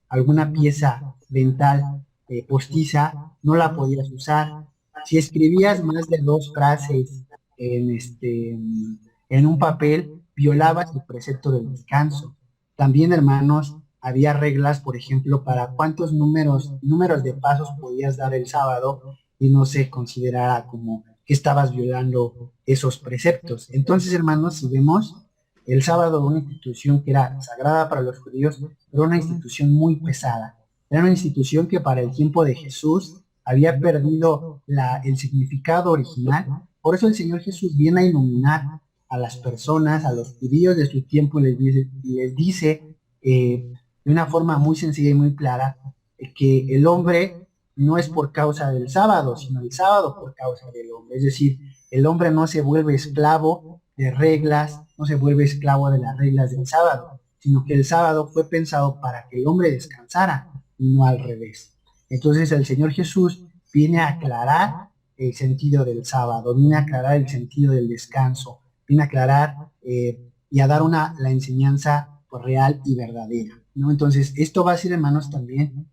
alguna pieza dental postiza, no la podías usar. Si escribías más de 2 frases en un papel, violabas el precepto del descanso. También, hermanos, había reglas, por ejemplo, para cuántos números de pasos podías dar el sábado y no se considerara como que estabas violando esos preceptos. Entonces, hermanos, si vemos el sábado, una institución que era sagrada para los judíos, era una institución muy pesada. Era una institución que para el tiempo de Jesús había perdido el significado original. Por eso el Señor Jesús viene a iluminar a las personas, a los judíos de su tiempo, les dice de una forma muy sencilla y muy clara que el hombre no es por causa del sábado, sino el sábado por causa del hombre. Es decir, el hombre no se vuelve esclavo de reglas, no se vuelve esclavo de las reglas del sábado, sino que el sábado fue pensado para que el hombre descansara y no al revés. Entonces el Señor Jesús viene a aclarar el sentido del sábado, viene a aclarar el sentido del descanso, viene a aclarar y a dar la enseñanza pues, real y verdadera, ¿no? Entonces esto va a ser, hermanos, también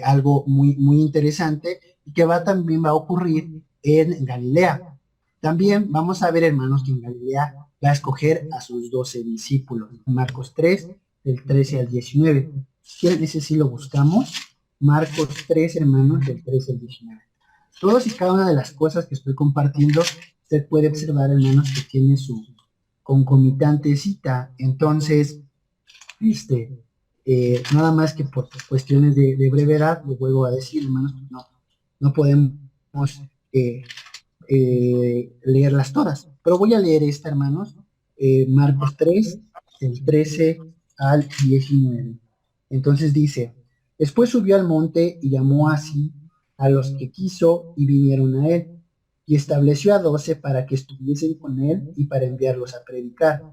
algo muy, muy interesante y que también va a ocurrir en Galilea. También vamos a ver, hermanos, que en Galilea va a escoger a sus 12 discípulos. Marcos 3, del 13 al 19. Si quieren, ese sí lo buscamos. Marcos 3, hermanos, del 13 al 19. Todos y cada una de las cosas que estoy compartiendo, usted puede observar, hermanos, que tiene su concomitante cita. Entonces, nada más que por cuestiones de brevedad, lo vuelvo a decir, hermanos, no podemos leerlas todas, pero voy a leer esta, hermanos, Marcos 3, del 13 al 19. Entonces dice, después subió al monte y llamó así a los que quiso y vinieron a él, y estableció a 12 para que estuviesen con él y para enviarlos a predicar,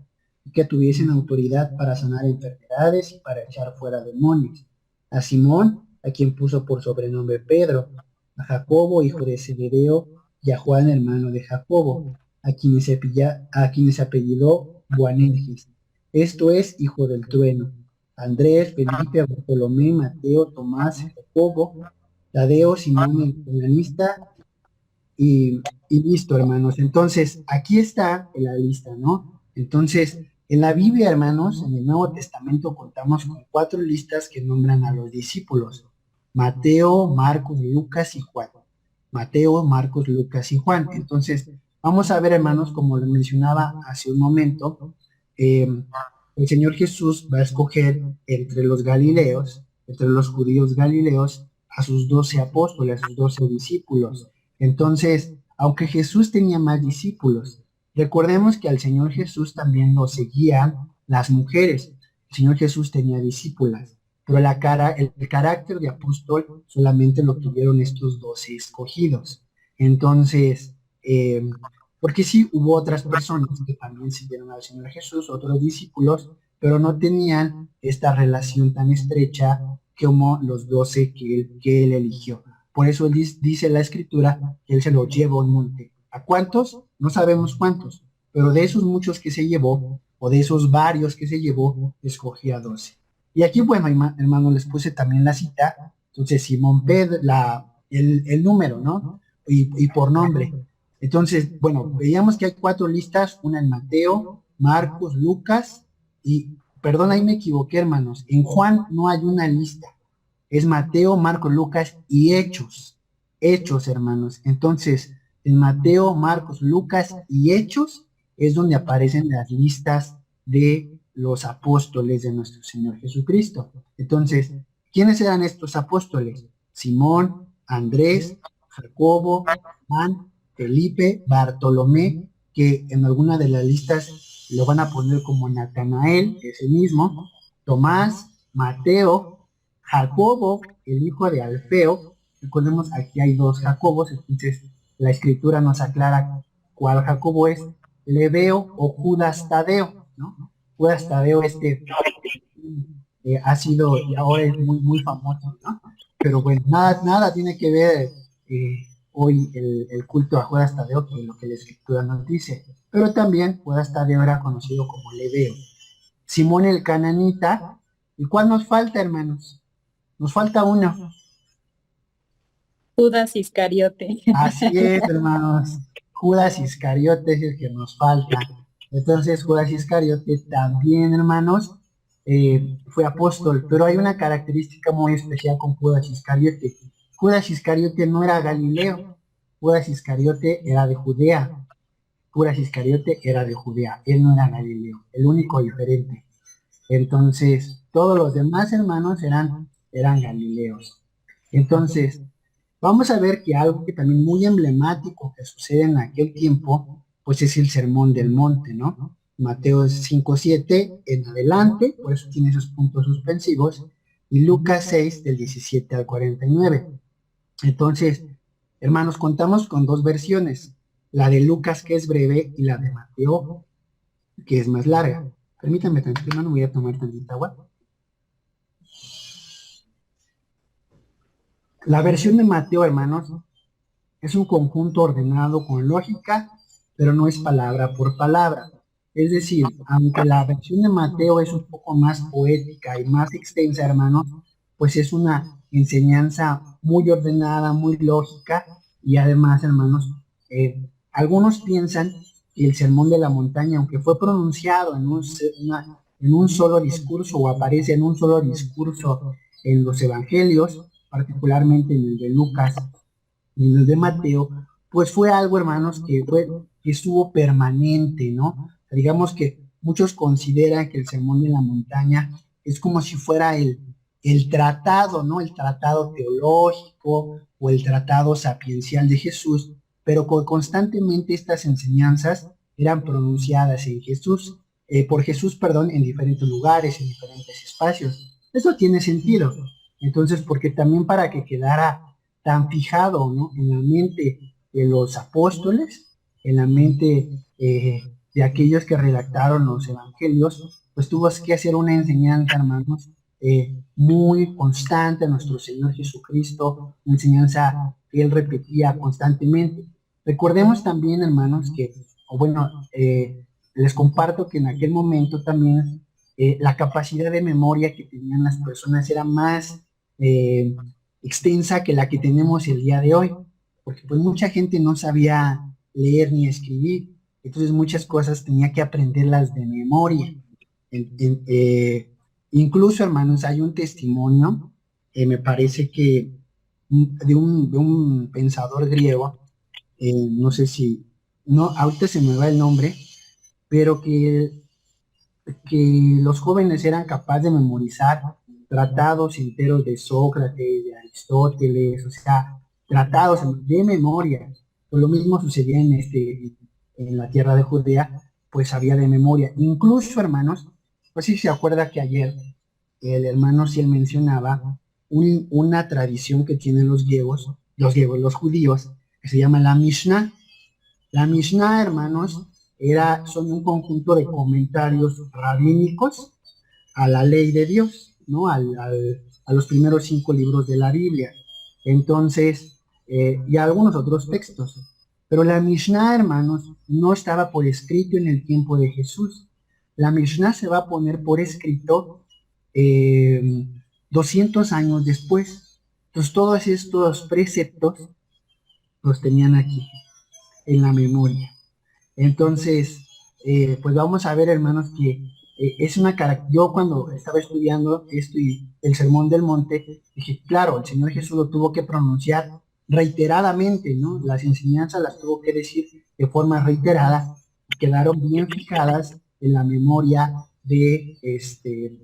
y que tuviesen autoridad para sanar enfermedades y para echar fuera demonios. A Simón, a quien puso por sobrenombre Pedro, a Jacobo, hijo de Zebedeo, y a Juan, hermano de Jacobo, a quienes apellidó Boanerges, esto es, hijo del trueno, Andrés, Felipe, Bartolomé, Mateo, Tomás, Jacobo, Tadeo, Simón el cananista, y listo, hermanos. Entonces, aquí está en la lista, ¿no? Entonces, en la Biblia, hermanos, en el Nuevo Testamento contamos con 4 listas que nombran a los discípulos: Mateo, Marcos, Lucas y Juan. Mateo, Marcos, Lucas y Juan. Entonces, vamos a ver, hermanos, como lo mencionaba hace un momento, el Señor Jesús va a escoger entre los galileos, entre los judíos galileos, a sus 12 apóstoles, a sus 12 discípulos. Entonces, aunque Jesús tenía más discípulos, recordemos que al Señor Jesús también lo seguían las mujeres. El Señor Jesús tenía discípulas, pero el carácter de apóstol solamente lo tuvieron estos 12 escogidos. Entonces, porque sí hubo otras personas que también siguieron al Señor Jesús, otros discípulos, pero no tenían esta relación tan estrecha como los 12 que él eligió. Por eso dice la Escritura que él se los llevó al monte. ¿A cuántos? No sabemos cuántos, pero de esos muchos que se llevó, o de esos varios que se llevó, escogía 12. Y aquí, bueno, hermano, les puse también la cita. Entonces, Simón Pedro, el número, ¿no? Y por nombre. Entonces, bueno, veíamos que hay 4 listas, una en Mateo, Marcos, Lucas, y, perdón, ahí me equivoqué, hermanos, en Juan no hay una lista. Es Mateo, Marcos, Lucas y Hechos. Hechos, hermanos. Entonces, en Mateo, Marcos, Lucas y Hechos es donde aparecen las listas de los apóstoles de nuestro Señor Jesucristo. Entonces, ¿quiénes eran estos apóstoles? Simón, Andrés, Jacobo, Juan, Felipe, Bartolomé, que en alguna de las listas lo van a poner como Natanael, que es el mismo, Tomás, Mateo, Jacobo, el hijo de Alfeo. Recordemos, aquí hay 2 Jacobos, entonces la Escritura nos aclara cuál Jacobo es, Lebeo o Judas Tadeo, ¿no? Judas Tadeo ha sido y ahora es muy, muy famoso, ¿no? Pero bueno, nada tiene que ver hoy el culto a Judas Tadeo que lo que la Escritura nos dice. Pero también Judas Tadeo era conocido como Lebeo. Simón el cananita. ¿Y cuál nos falta, hermanos? Nos falta uno. Judas Iscariote. Así es, hermanos. Judas Iscariote es el que nos falta. Entonces, Judas Iscariote también, hermanos, fue apóstol, pero hay una característica muy especial con Judas Iscariote. Judas Iscariote no era galileo, Judas Iscariote era de Judea. Judas Iscariote era de Judea, él no era galileo, el único diferente. Entonces, todos los demás hermanos eran galileos. Entonces, vamos a ver que algo que también muy emblemático que sucede en aquel tiempo, pues es el Sermón del Monte, ¿no? Mateo 5:7 en adelante, por eso tiene esos puntos suspensivos, y Lucas 6 del 17 al 49. Entonces, hermanos, contamos con 2 versiones, la de Lucas, que es breve, y la de Mateo, que es más larga. Permítanme tantito, hermano, voy a tomar tantita agua. La versión de Mateo, hermanos, es un conjunto ordenado con lógica, pero no es palabra por palabra. Es decir, aunque la versión de Mateo es un poco más poética y más extensa, hermanos, pues es una enseñanza muy ordenada, muy lógica, y además, hermanos, algunos piensan que el Sermón de la Montaña, aunque fue pronunciado en un solo discurso, o aparece en un solo discurso en los evangelios, particularmente en el de Lucas y en el de Mateo, pues fue algo, hermanos, que estuvo permanente, ¿no? Digamos que muchos consideran que el Sermón de la Montaña es como si fuera el tratado, ¿no? El tratado teológico o el tratado sapiencial de Jesús, pero constantemente estas enseñanzas eran pronunciadas por Jesús, en diferentes lugares, en diferentes espacios. Eso tiene sentido. Entonces, porque también para que quedara tan fijado, ¿no?, en la mente de los apóstoles, en la mente de aquellos que redactaron los evangelios, pues tuvo que hacer una enseñanza, hermanos, muy constante a nuestro Señor Jesucristo, una enseñanza que él repetía constantemente. Recordemos también, hermanos, que, o bueno, les comparto que en aquel momento también la capacidad de memoria que tenían las personas era más extensa que la que tenemos el día de hoy, porque pues mucha gente no sabía leer ni escribir, entonces muchas cosas tenía que aprenderlas de memoria. Incluso, hermanos, hay un testimonio, me parece que de un pensador griego, no sé si, no, ahorita se me va el nombre, pero que los jóvenes eran capaces de memorizar tratados enteros de Sócrates, de Aristóteles, o sea, tratados de memoria. Pues lo mismo sucedía en la tierra de Judea, pues había de memoria. Incluso, hermanos, pues sí se acuerda que ayer el hermano sí él mencionaba una tradición que tienen los judíos, que se llama la Mishnah. La Mishnah, hermanos, son un conjunto de comentarios rabínicos a la ley de Dios, ¿no? A los primeros 5 libros de la Biblia. Entonces, y a algunos otros textos. Pero la Mishnah, hermanos, no estaba por escrito en el tiempo de Jesús. La Mishnah se va a poner por escrito 200 años después. Entonces, todos estos preceptos los tenían aquí, en la memoria. Entonces, pues vamos a ver, hermanos, que yo cuando estaba estudiando esto y el Sermón del Monte, dije, claro, el Señor Jesús lo tuvo que pronunciar reiteradamente, ¿no? Las enseñanzas las tuvo que decir de forma reiterada, quedaron bien fijadas en la memoria de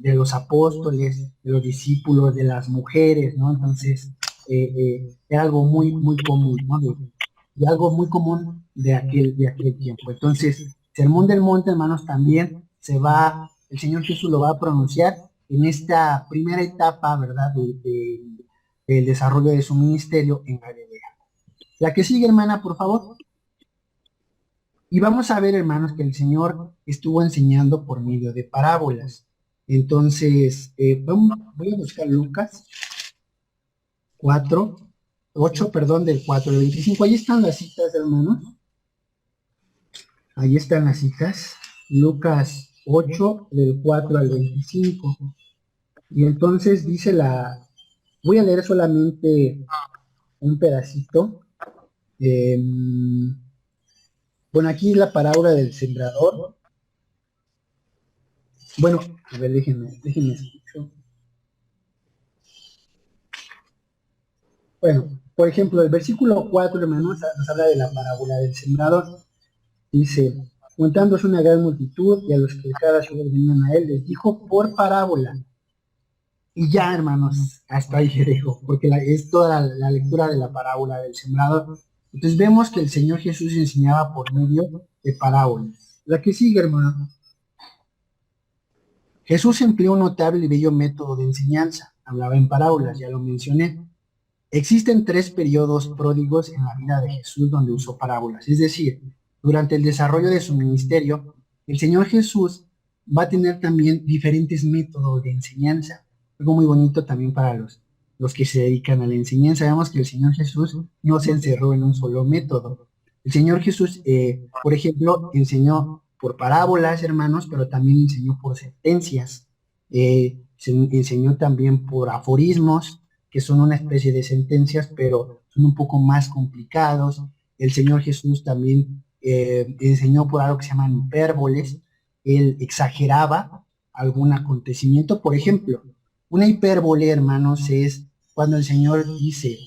los apóstoles, de los discípulos, de las mujeres, ¿no? Entonces, era algo muy, muy común, ¿no? De algo muy común de aquel tiempo. Entonces, Sermón del Monte, hermanos, también el Señor Jesús lo va a pronunciar en esta primera etapa, ¿verdad?, del desarrollo de su ministerio en Galilea. La que sigue, hermana, por favor. Y vamos a ver, hermanos, que el Señor estuvo enseñando por medio de parábolas. Entonces, voy a buscar Lucas 8, del 4 al 25. Ahí están las citas, hermanos. Ahí están las citas. Lucas 8, del 4 al 25. Y entonces dice voy a leer solamente un pedacito. Bueno, aquí la parábola del sembrador. Bueno, a ver, déjenme escuchar. Bueno, por ejemplo, el versículo 4, hermanos, nos habla de la parábola del sembrador. Dice, juntándose una gran multitud y a los que de cada ciudad venían a él, les dijo por parábola. Y ya, hermanos, hasta ahí le dejo, porque es toda la lectura de la parábola del sembrador. Entonces vemos que el Señor Jesús enseñaba por medio de parábolas. La que sigue, hermano. Jesús empleó un notable y bello método de enseñanza. Hablaba en parábolas, ya lo mencioné. Existen 3 periodos pródigos en la vida de Jesús donde usó parábolas. Es decir, durante el desarrollo de su ministerio, el Señor Jesús va a tener también diferentes métodos de enseñanza. Algo muy bonito también para los que se dedican a la enseñanza. Vemos que el Señor Jesús no se encerró en un solo método. El Señor Jesús, por ejemplo, enseñó por parábolas, hermanos, pero también enseñó por sentencias. Enseñó también por aforismos, que son una especie de sentencias, pero son un poco más complicados. El Señor Jesús también enseñó por algo que se llaman hipérboles. Él exageraba algún acontecimiento. Por ejemplo, una hipérbole, hermanos, es cuando el Señor dice,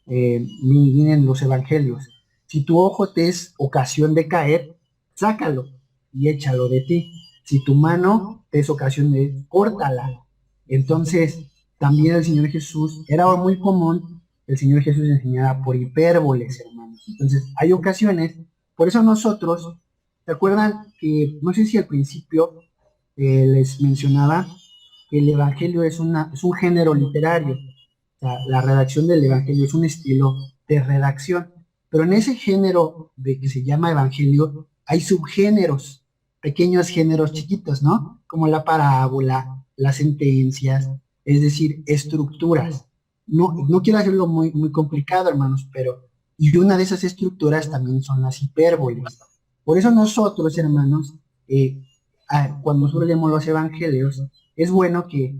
miren los evangelios, si tu ojo te es ocasión de caer, sácalo y échalo de ti. Si tu mano te es ocasión de córtala. Entonces, también el Señor Jesús, era muy común, el Señor Jesús enseñaba por hipérboles, hermanos. Entonces, hay ocasiones, por eso nosotros, ¿se acuerdan que, no sé si al principio les mencionaba que el Evangelio es un género literario? O sea, la redacción del Evangelio es un estilo de redacción, pero en ese género de que se llama Evangelio, hay subgéneros, pequeños géneros chiquitos, ¿no? Como la parábola, las sentencias, es decir, estructuras. No quiero hacerlo muy complicado, hermanos, pero y una de esas estructuras también son las hipérboles. Por eso nosotros, hermanos, cuando nosotros leemos los evangelios, es bueno que,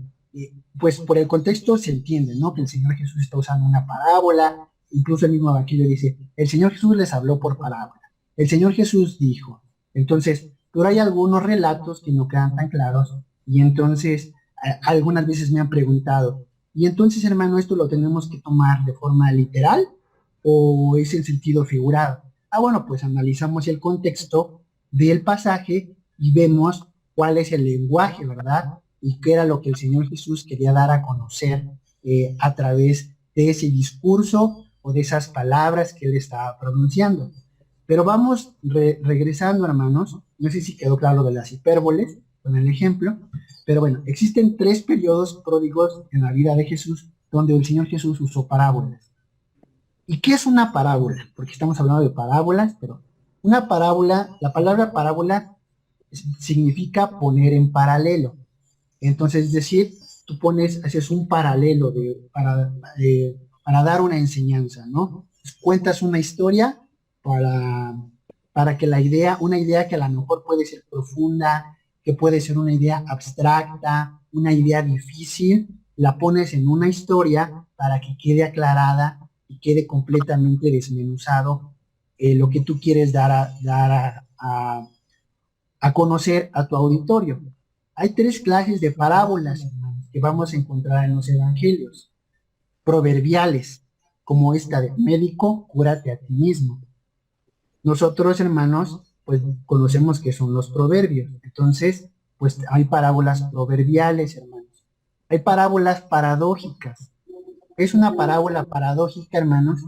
pues por el contexto se entiende, ¿no? Que el Señor Jesús está usando una parábola, incluso el mismo evangelio dice, el Señor Jesús les habló por parábola, el Señor Jesús dijo. Entonces, pero hay algunos relatos que no quedan tan claros, y entonces algunas veces me han preguntado, y entonces, hermano, ¿esto lo tenemos que tomar de forma literal o es en sentido figurado? Bueno, pues analizamos el contexto del pasaje y vemos cuál es el lenguaje, ¿verdad? Y qué era lo que el Señor Jesús quería dar a conocer a través de ese discurso o de esas palabras que él estaba pronunciando. Pero vamos regresando, hermanos. No sé si quedó claro lo de las hipérboles con el ejemplo, pero bueno, existen 3 periodos pródigos en la vida de Jesús donde el Señor Jesús usó parábolas. ¿Y qué es una parábola? Porque estamos hablando de parábolas, pero una parábola, la palabra parábola significa poner en paralelo. Entonces, es decir, tú haces un paralelo para dar una enseñanza, ¿no? Cuentas una historia para que una idea que a lo mejor puede ser profunda, que puede ser una idea abstracta, una idea difícil, la pones en una historia para que quede aclarada y quede completamente desmenuzado lo que tú quieres dar a conocer a tu auditorio. Hay 3 clases de parábolas, hermanos, que vamos a encontrar en los evangelios. Proverbiales, como esta de médico, cúrate a ti mismo. Nosotros, hermanos, pues conocemos que son los proverbios. Entonces, pues hay parábolas proverbiales, hermanos. Hay parábolas paradójicas. Es una parábola paradójica, hermanos.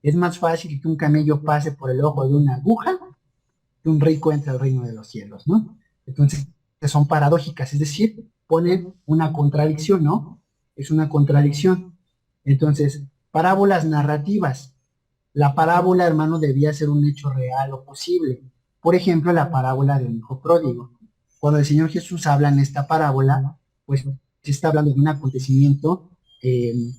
Es más fácil que un camello pase por el ojo de una aguja que un rico entre al reino de los cielos, ¿no? Entonces, son paradójicas, es decir, ponen una contradicción, ¿no? Es una contradicción. Entonces, parábolas narrativas. La parábola, hermano, debía ser un hecho real o posible. Por ejemplo, la parábola del hijo pródigo. Cuando el Señor Jesús habla en esta parábola, pues se está hablando de un acontecimiento que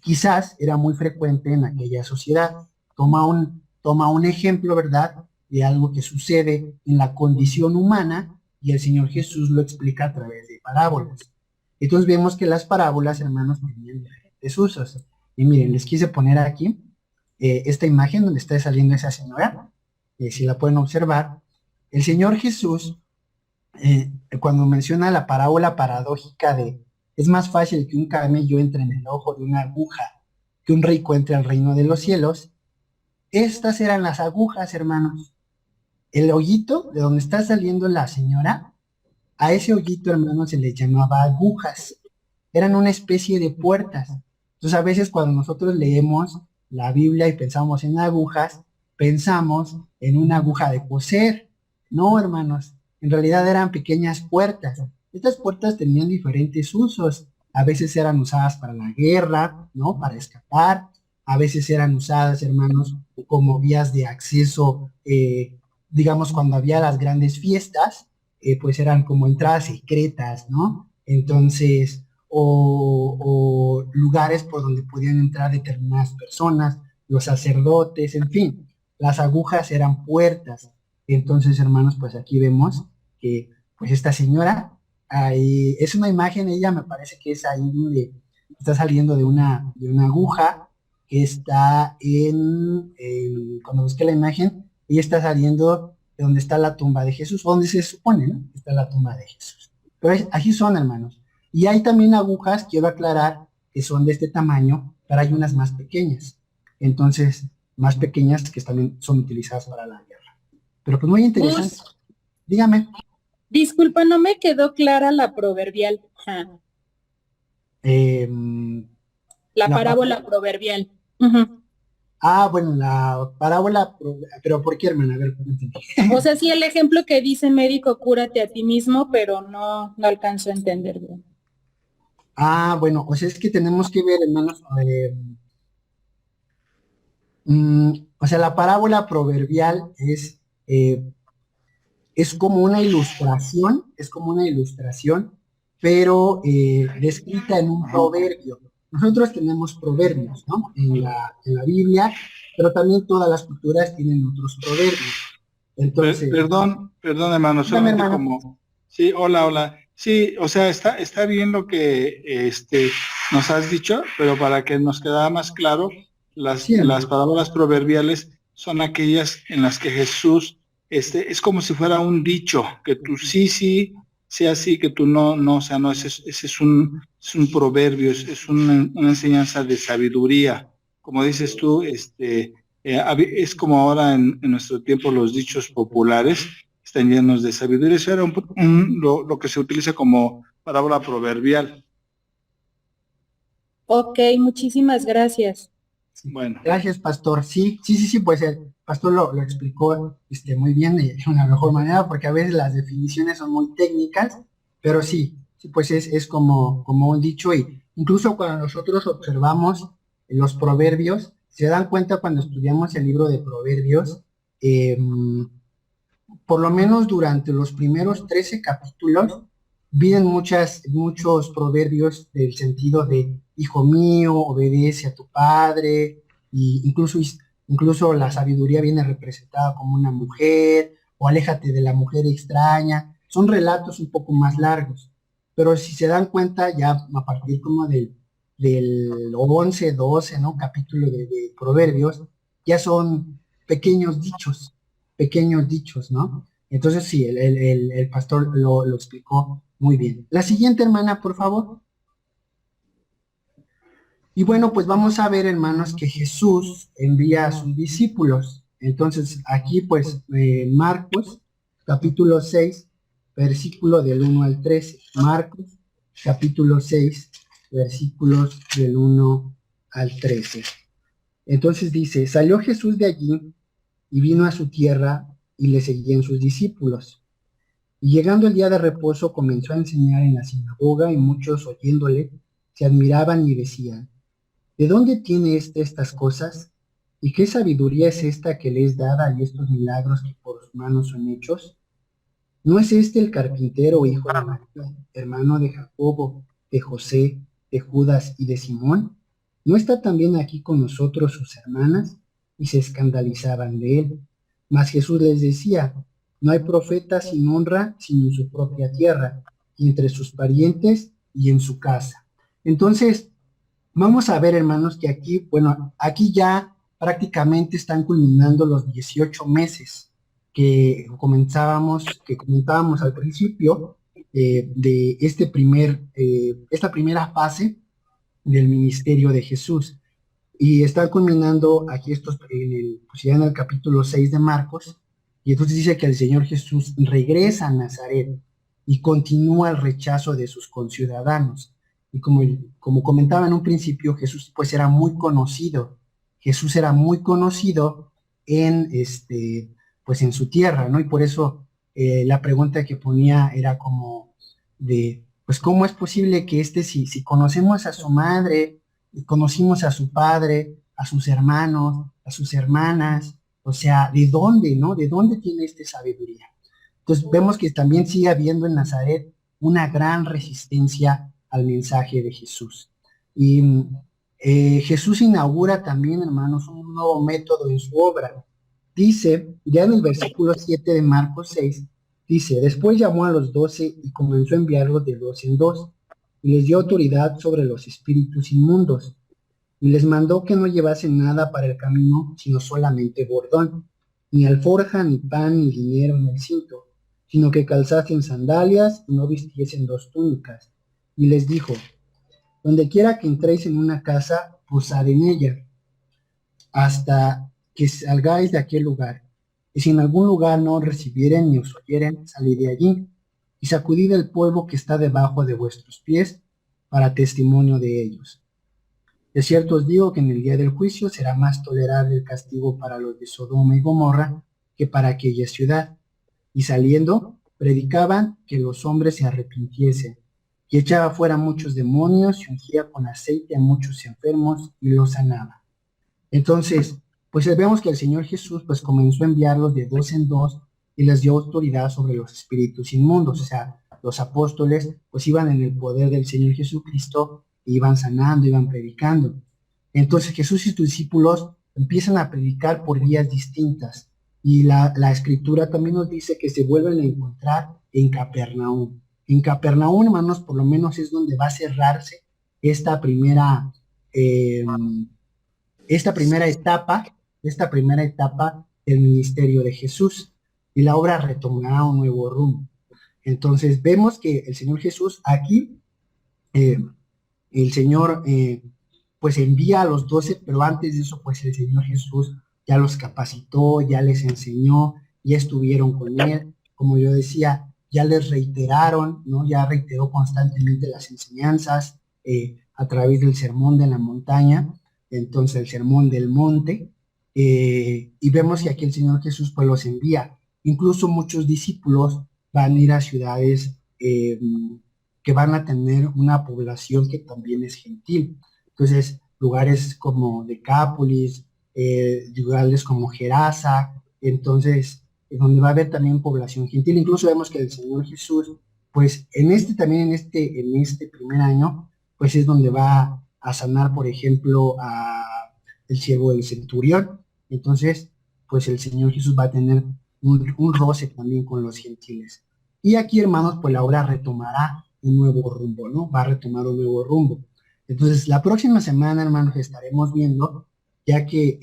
quizás era muy frecuente en aquella sociedad. Toma un ejemplo, ¿verdad?, de algo que sucede en la condición humana y el Señor Jesús lo explica a través de parábolas. Entonces vemos que las parábolas, hermanos, tenían diferentes usos. Y miren, les quise poner aquí esta imagen donde está saliendo esa señora, si la pueden observar. El Señor Jesús, cuando menciona la parábola paradójica de es más fácil que un camello entre en el ojo de una aguja que un rico entre al reino de los cielos, estas eran las agujas, hermanos. El hoyito de donde está saliendo la señora, a ese hoyito, hermanos, se le llamaba agujas. Eran una especie de puertas. Entonces, a veces cuando nosotros leemos la Biblia y pensamos en agujas, pensamos en una aguja de coser. No, hermanos, en realidad eran pequeñas puertas. Estas puertas tenían diferentes usos. A veces eran usadas para la guerra, ¿no? Para escapar. A veces eran usadas, hermanos, como vías de acceso, digamos, cuando había las grandes fiestas, pues eran como entradas secretas, ¿no? Entonces, o lugares por donde podían entrar determinadas personas, los sacerdotes, en fin, las agujas eran puertas. Entonces, hermanos, pues aquí vemos que, pues esta señora, ahí, es una imagen, ella me parece que es ahí donde está saliendo de una aguja, que está cuando busqué la imagen, ella está saliendo de donde está la tumba de Jesús, donde se supone, ¿no?, está la tumba de Jesús. Pero así son, hermanos. Y hay también agujas, quiero aclarar, que son de este tamaño, pero hay unas más pequeñas. Entonces, más pequeñas que también son utilizadas para la guerra. Pero pues muy interesante. Dígame. Disculpa, no me quedó clara la proverbial. La parábola proverbial. Bueno, la parábola, pero ¿por qué, hermana? A ver, o sea, sí, el ejemplo que dice médico, cúrate a ti mismo, pero no alcanzo a entender bien. Bueno, o sea, es que tenemos que ver, hermanos, o sea, la parábola proverbial es como una ilustración, pero descrita en un proverbio. Nosotros tenemos proverbios, ¿no? En la Biblia, pero también todas las culturas tienen otros proverbios. Entonces, Perdón, hermano, dígame, solamente hermano. como... Sí, hola. Sí, o sea, está bien lo que nos has dicho, pero para que nos quede más claro, Sí, las hermano. parábolas proverbiales son aquellas en las que Jesús es como si fuera un dicho, que tú sí, sea así, que tú no, o sea, no, ese es un proverbio, es una enseñanza de sabiduría. Como dices tú, es como ahora en nuestro tiempo los dichos populares están llenos de sabiduría. Eso era lo que se utiliza como parábola proverbial. Ok, muchísimas gracias. Bueno, Gracias, pastor. Sí, pues el pastor lo explicó muy bien y de una mejor manera, porque a veces las definiciones son muy técnicas, pero sí, pues es como un dicho, y incluso cuando nosotros observamos los proverbios, se dan cuenta cuando estudiamos el libro de proverbios, eh, por lo menos durante los primeros 13 capítulos, vienen muchos proverbios del sentido de, hijo mío, obedece a tu padre, y incluso la sabiduría viene representada como una mujer, o aléjate de la mujer extraña. Son relatos un poco más largos, pero si se dan cuenta, ya a partir como del 11, 12, ¿no? Capítulo de proverbios, ya son pequeños dichos, ¿no? Entonces sí, el pastor lo explicó muy bien. La siguiente, hermana, por favor. Y bueno, pues vamos a ver, hermanos, que Jesús envía a sus discípulos. Entonces, aquí pues Marcos, capítulo 6, versículo del 1 al 13. Marcos, capítulo 6, versículos del 1 al 13. Entonces dice, salió Jesús de allí y vino a su tierra y le seguían sus discípulos. Y llegando el día de reposo comenzó a enseñar en la sinagoga y muchos oyéndole se admiraban y decían, ¿de dónde tiene estas cosas? ¿Y qué sabiduría es esta que le es dada y estos milagros que por sus manos son hechos? ¿No es este el carpintero hijo de María, hermano de Jacobo, de José, de Judas y de Simón? ¿No está también aquí con nosotros sus hermanas? Y se escandalizaban de él. Mas Jesús les decía, no hay profeta sin honra sino en su propia tierra, y entre sus parientes y en su casa. Entonces, vamos a ver, hermanos, que aquí ya prácticamente están culminando los 18 meses que comentábamos al principio de esta primera fase del ministerio de Jesús. Y están culminando aquí pues ya en el capítulo 6 de Marcos, y entonces dice que el Señor Jesús regresa a Nazaret y continúa el rechazo de sus conciudadanos. Y como comentaba en un principio, Jesús pues era muy conocido. Jesús era muy conocido pues en su tierra, ¿no? Y por eso la pregunta que ponía era como de, pues, ¿cómo es posible que si conocemos a su madre, y conocimos a su padre, a sus hermanos, a sus hermanas, o sea, ¿de dónde, no? ¿De dónde tiene sabiduría? Entonces vemos que también sigue habiendo en Nazaret una gran resistencia al mensaje de Jesús. Y Jesús inaugura también, hermanos, un nuevo método en su obra. Dice, ya en el versículo 7 de Marcos 6, dice, después llamó a los 12 y comenzó a enviarlos de 2 en 2, y les dio autoridad sobre los espíritus inmundos, y les mandó que no llevasen nada para el camino, sino solamente bordón, ni alforja, ni pan, ni dinero en el cinto, sino que calzasen sandalias y no vistiesen 2 túnicas. Y les dijo, donde quiera que entréis en una casa, posad en ella, hasta que salgáis de aquel lugar. Y si en algún lugar no os recibieren ni os oyeren, salid de allí, y sacudid el polvo que está debajo de vuestros pies, para testimonio de ellos. De cierto os digo que en el día del juicio será más tolerable el castigo para los de Sodoma y Gomorra que para aquella ciudad. Y saliendo, predicaban que los hombres se arrepintiesen, y echaba fuera muchos demonios, y ungía con aceite a muchos enfermos, y los sanaba. Entonces, pues vemos que el Señor Jesús pues comenzó a enviarlos de 2 en 2, y les dio autoridad sobre los espíritus inmundos. O sea, los apóstoles pues iban en el poder del Señor Jesucristo, e iban sanando, iban predicando. Entonces Jesús y sus discípulos empiezan a predicar por vías distintas, y la escritura también nos dice que se vuelven a encontrar en Capernaum. En Capernaum, hermanos, por lo menos es donde va a cerrarse esta primera etapa del ministerio de Jesús, y la obra retomará un nuevo rumbo. Entonces vemos que el Señor Jesús aquí, el Señor pues envía a los 12, pero antes de eso pues el Señor Jesús ya los capacitó, ya les enseñó, ya estuvieron con él, como yo decía, ya les reiteraron, ¿no? Ya reiteró constantemente las enseñanzas a través del sermón de la montaña, entonces el sermón del monte, y vemos que aquí el Señor Jesús pues los envía. Incluso muchos discípulos van a ir a ciudades que van a tener una población que también es gentil. Entonces, lugares como Decápolis, lugares como Gerasa, entonces, donde va a haber también población gentil. Incluso vemos que el Señor Jesús, pues en este primer año, pues es donde va a sanar, por ejemplo, a el siervo del centurión. Entonces, pues el Señor Jesús va a tener un roce también con los gentiles. Y aquí, hermanos, pues la obra retomará un nuevo rumbo, ¿no? Va a retomar un nuevo rumbo. Entonces, la próxima semana, hermanos, estaremos viendo, ya que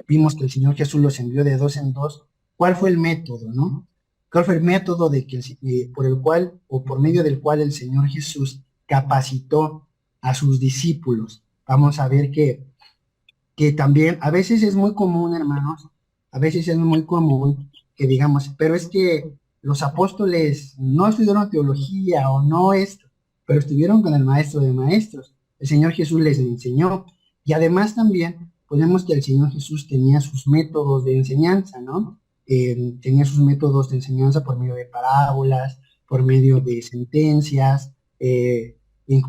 vimos que el Señor Jesús los envió de 2 en 2, ¿cuál fue el método, no? ¿Cuál fue el método por medio del cual el Señor Jesús capacitó a sus discípulos? Vamos a ver que también a veces es muy común, hermanos, que digamos, pero es que los apóstoles no estudiaron teología o no esto, pero estuvieron con el maestro de maestros. El Señor Jesús les enseñó, y además también podemos que el Señor Jesús tenía sus métodos de enseñanza, ¿no? Tenía sus métodos de enseñanza por medio de parábolas, por medio de sentencias,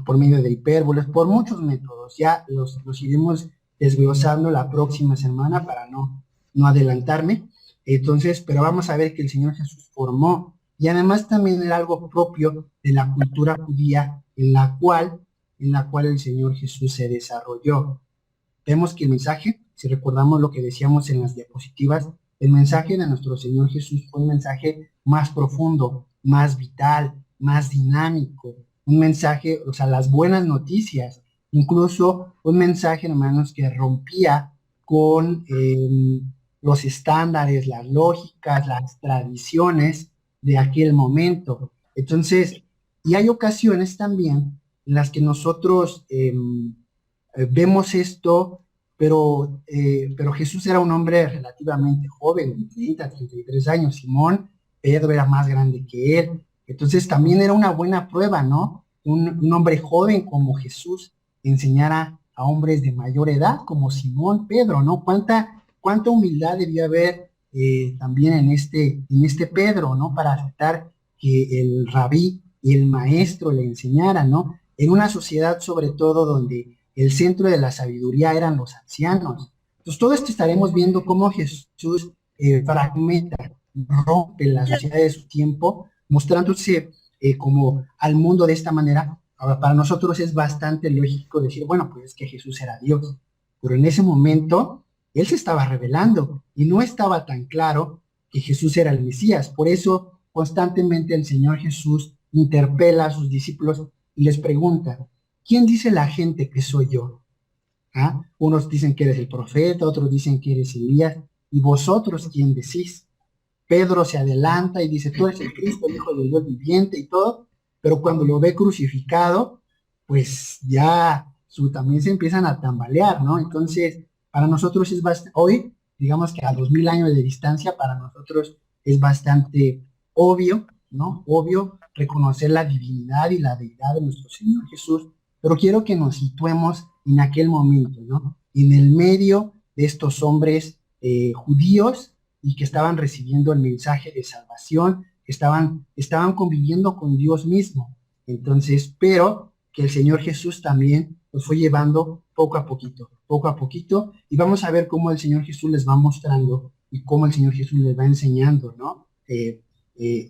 por medio de hipérboles, por muchos métodos. Ya los iremos desglosando la próxima semana para no adelantarme. Entonces, pero vamos a ver que el Señor Jesús formó, y además también era algo propio de la cultura judía en la cual el Señor Jesús se desarrolló. Vemos que el mensaje, si recordamos lo que decíamos en las diapositivas, el mensaje de nuestro Señor Jesús fue un mensaje más profundo, más vital, más dinámico, un mensaje, o sea, las buenas noticias, incluso un mensaje, hermanos, que rompía con los estándares, las lógicas, las tradiciones de aquel momento. Entonces, y hay ocasiones también en las que nosotros vemos esto, pero Jesús era un hombre relativamente joven, de 30, 33 años. Simón, Pedro era más grande que él. Entonces también era una buena prueba, ¿no? Un hombre joven como Jesús enseñara a hombres de mayor edad como Simón, Pedro, ¿no? Cuánta humildad debió haber también en este Pedro, ¿no? Para aceptar que el rabí y el maestro le enseñaran, ¿no? En una sociedad sobre todo donde el centro de la sabiduría eran los ancianos. Entonces todo esto estaremos viendo cómo Jesús fragmenta, rompe la sociedad de su tiempo, mostrándose como al mundo de esta manera. Ahora, para nosotros es bastante lógico decir, bueno, pues es que Jesús era Dios, pero en ese momento él se estaba revelando y no estaba tan claro que Jesús era el Mesías. Por eso constantemente el Señor Jesús interpela a sus discípulos y les pregunta, ¿quién dice la gente que soy yo? ¿Ah? Unos dicen que eres el profeta, otros dicen que eres Elías, ¿y vosotros quién decís? Pedro se adelanta y dice, tú eres el Cristo, el Hijo del Dios viviente y todo, pero cuando lo ve crucificado, pues ya también se empiezan a tambalear, ¿no? Entonces, para nosotros es bastante, hoy, digamos que a 2000 años de distancia, para nosotros es bastante obvio, ¿no? Obvio reconocer la divinidad y la deidad de nuestro Señor Jesús, pero quiero que nos situemos en aquel momento, ¿no? En el medio de estos hombres judíos y que estaban recibiendo el mensaje de salvación, que estaban conviviendo con Dios mismo. Entonces, pero que el Señor Jesús también los fue llevando poco a poquito, y vamos a ver cómo el Señor Jesús les va mostrando y cómo el Señor Jesús les va enseñando, ¿no?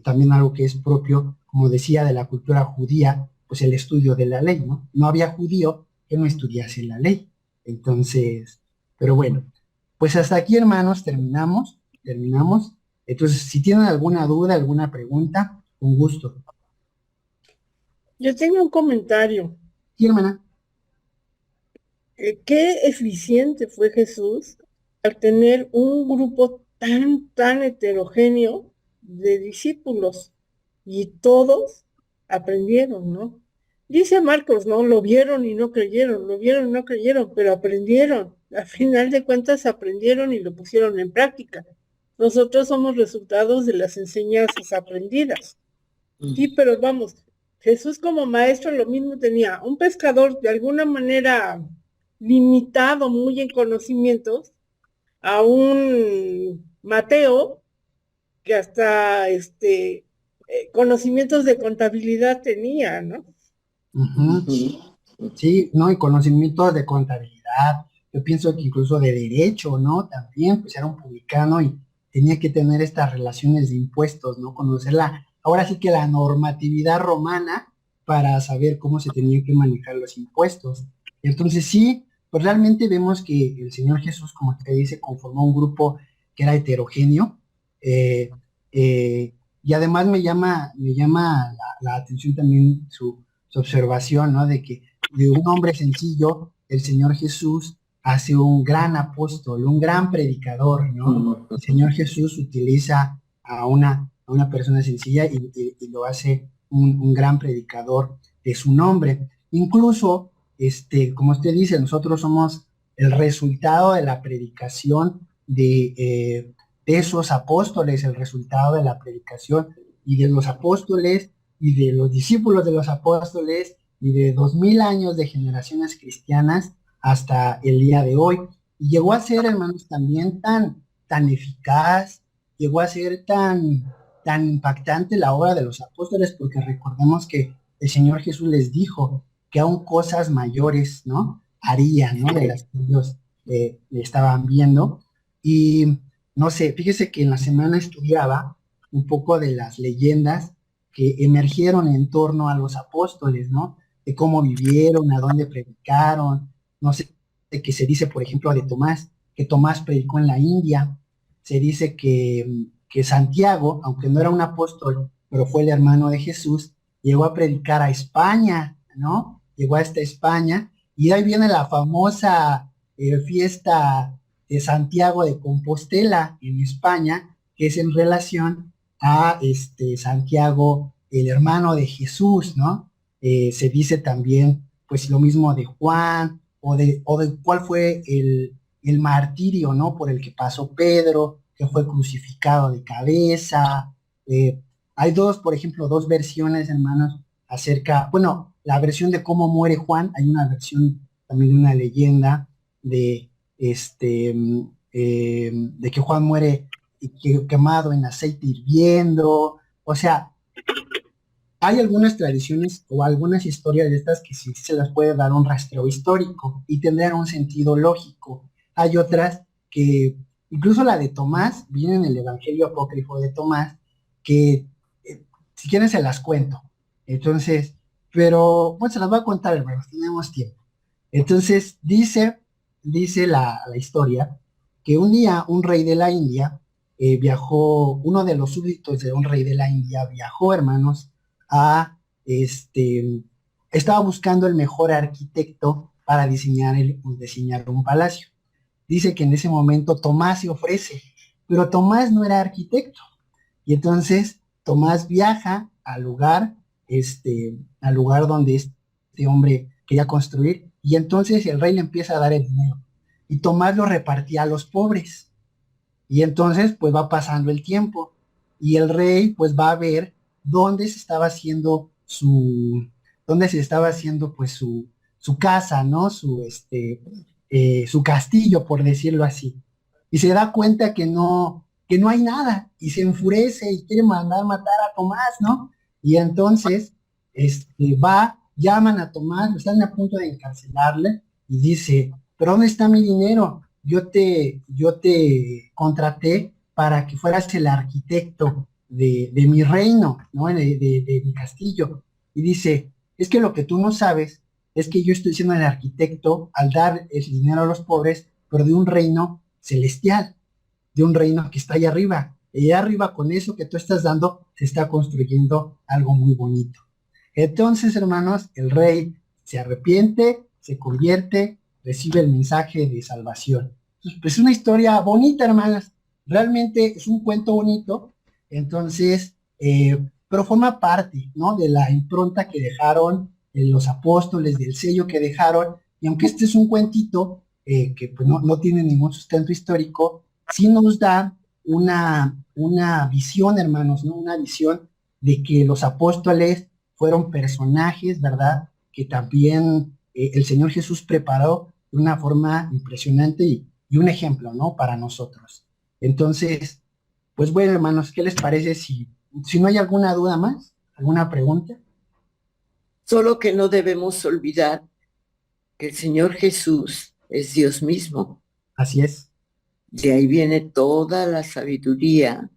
también algo que es propio, como decía, de la cultura judía, pues el estudio de la ley, ¿no? No había judío que no estudiase la ley. Entonces, pero bueno, pues hasta aquí, hermanos, terminamos. Entonces, si tienen alguna duda, alguna pregunta, con gusto. Yo tengo un comentario. Sí, hermana. Qué eficiente fue Jesús al tener un grupo tan heterogéneo de discípulos y todos aprendieron, ¿no? Dice Marcos, ¿no? Lo vieron y no creyeron, lo vieron y no creyeron, pero aprendieron. Al final de cuentas aprendieron y lo pusieron en práctica. Nosotros somos resultados de las enseñanzas aprendidas. Sí, pero vamos, Jesús como maestro lo mismo tenía. Un pescador de alguna manera limitado muy en conocimientos, a un Mateo que hasta conocimientos de contabilidad tenía, ¿no? Sí, ¿no? Y conocimientos de contabilidad, yo pienso que incluso de derecho, ¿no? También, pues era un publicano y tenía que tener estas relaciones de impuestos, ¿no? Conocer ahora sí que la normatividad romana para saber cómo se tenían que manejar los impuestos. Entonces sí, pues realmente vemos que el Señor Jesús, como usted dice, conformó un grupo que era heterogéneo, y además me llama la atención también su observación, ¿no? De que de un hombre sencillo, el Señor Jesús hace un gran apóstol, un gran predicador, ¿no? El Señor Jesús utiliza a una persona sencilla y lo hace un gran predicador de su nombre. Incluso, como usted dice, nosotros somos el resultado de la predicación de esos apóstoles, el resultado de la predicación y de los apóstoles y de los discípulos de los apóstoles y de 2000 años de generaciones cristianas hasta el día de hoy. Y llegó a ser, hermanos, también tan eficaz, llegó a ser tan impactante la obra de los apóstoles, porque recordemos que el Señor Jesús les dijo que aún cosas mayores, ¿no? Harían, ¿no? De las que ellos le estaban viendo. Y no sé, fíjese que en la semana estudiaba un poco de las leyendas que emergieron en torno a los apóstoles, ¿no? De cómo vivieron, a dónde predicaron, no sé, de que se dice, por ejemplo, de Tomás, que Tomás predicó en la India, se dice que Santiago, aunque no era un apóstol, pero fue el hermano de Jesús, llegó a predicar a España, ¿no? Llegó hasta España, y de ahí viene la famosa fiesta de Santiago de Compostela en España, que es en relación a Santiago, el hermano de Jesús, ¿no? Se dice también, pues lo mismo de Juan, o de cuál fue el martirio, ¿no? Por el que pasó Pedro, que fue crucificado de cabeza. Hay por ejemplo, dos versiones, hermanos, bueno, la versión de cómo muere Juan, hay una versión también de una leyenda de que Juan muere quemado en aceite hirviendo. O sea, hay algunas tradiciones o algunas historias de estas que sí se las puede dar un rastreo histórico y tendrán un sentido lógico. Hay otras que, incluso la de Tomás, viene en el Evangelio apócrifo de Tomás, que si quieren se las cuento. Entonces, pero bueno, se las voy a contar, hermanos, tenemos tiempo. Entonces, dice la historia que un día un rey de la India viajó, uno de los súbditos de un rey de la India viajó, hermanos, estaba buscando el mejor arquitecto para diseñar un palacio. Dice que en ese momento Tomás se ofrece, pero Tomás no era arquitecto. Y entonces Tomás viaja al lugar donde este hombre quería construir, y entonces el rey le empieza a dar el dinero, y Tomás lo repartía a los pobres. Y entonces pues va pasando el tiempo, y el rey pues va a ver dónde se estaba haciendo pues su casa, ¿no? Su castillo, por decirlo así. Y se da cuenta que no hay nada, y se enfurece y quiere mandar matar a Tomás, ¿no? Y entonces llaman a Tomás, están a punto de encarcelarle, y dice: ¿pero dónde está mi dinero? Yo te contraté para que fueras el arquitecto de mi reino, ¿no? De mi castillo. Y dice, es que lo que tú no sabes es que yo estoy siendo el arquitecto al dar el dinero a los pobres, pero de un reino celestial, de un reino que está allá arriba. Y allá arriba, con eso que tú estás dando, se está construyendo algo muy bonito. Entonces, hermanos, el rey se arrepiente, se convierte, recibe el mensaje de salvación. Entonces, pues es una historia bonita, hermanas. Realmente es un cuento bonito. Entonces, pero forma parte, ¿no? De la impronta que dejaron los apóstoles, del sello que dejaron. Y aunque este es un cuentito que pues, no tiene ningún sustento histórico, sí nos da una visión, hermanos, ¿no? Una visión de que los apóstoles fueron personajes, ¿verdad? Que también el Señor Jesús preparó de una forma impresionante y un ejemplo, ¿no? Para nosotros. Entonces, pues bueno, hermanos, ¿qué les parece si no hay alguna duda más? ¿Alguna pregunta? Solo que no debemos olvidar que el Señor Jesús es Dios mismo. Así es. De ahí viene toda la sabiduría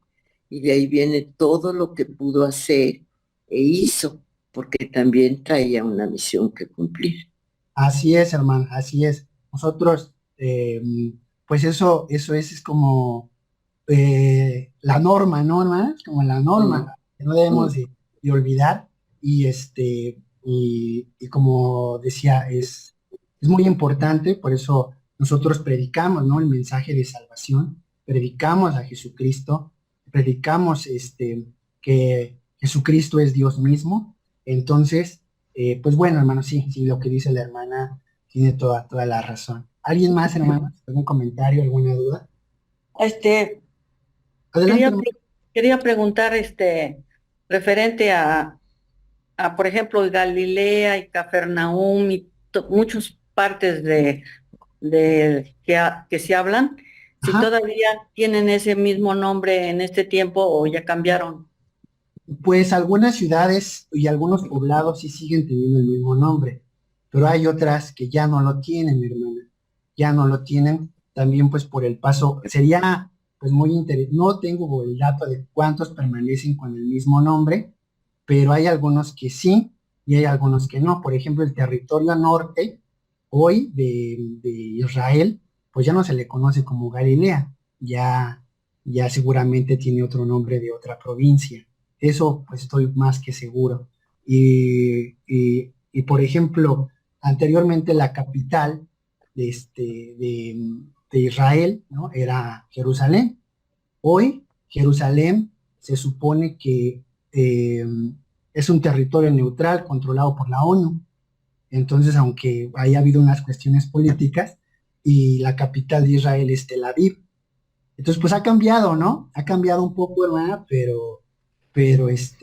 y de ahí viene todo lo que pudo hacer e hizo, porque también traía una misión que cumplir. Así es, hermano, así es. Nosotros, pues eso es como la norma, ¿no, hermano? Como la norma, que no debemos de olvidar. Y como decía, es muy importante, por eso nosotros predicamos, ¿no? El mensaje de salvación, predicamos a Jesucristo, predicamos que Jesucristo es Dios mismo. Entonces, pues bueno, hermano, sí, lo que dice la hermana tiene toda la razón. ¿Alguien más, hermano? ¿Algún comentario, alguna duda? Adelante, hermano. Quería preguntar, referente a, por ejemplo, Galilea y Cafarnaúm y muchas partes que se hablan, si Ajá. todavía tienen ese mismo nombre en este tiempo o ya cambiaron. Pues algunas ciudades y algunos poblados sí siguen teniendo el mismo nombre, pero hay otras que ya no lo tienen, hermana. Ya no lo tienen, también pues por el paso. Sería pues muy interesante. No tengo el dato de cuántos permanecen con el mismo nombre, pero hay algunos que sí y hay algunos que no. Por ejemplo, el territorio norte hoy de Israel, pues ya no se le conoce como Galilea, ya seguramente tiene otro nombre de otra provincia. Eso pues estoy más que seguro. Y por ejemplo, anteriormente la capital de Israel, ¿no? Era Jerusalén. Hoy Jerusalén se supone que es un territorio neutral controlado por la ONU. Entonces, aunque haya habido unas cuestiones políticas, y la capital de Israel es Tel Aviv. Entonces, pues ha cambiado, ¿no? Ha cambiado un poco, hermana, pero, pues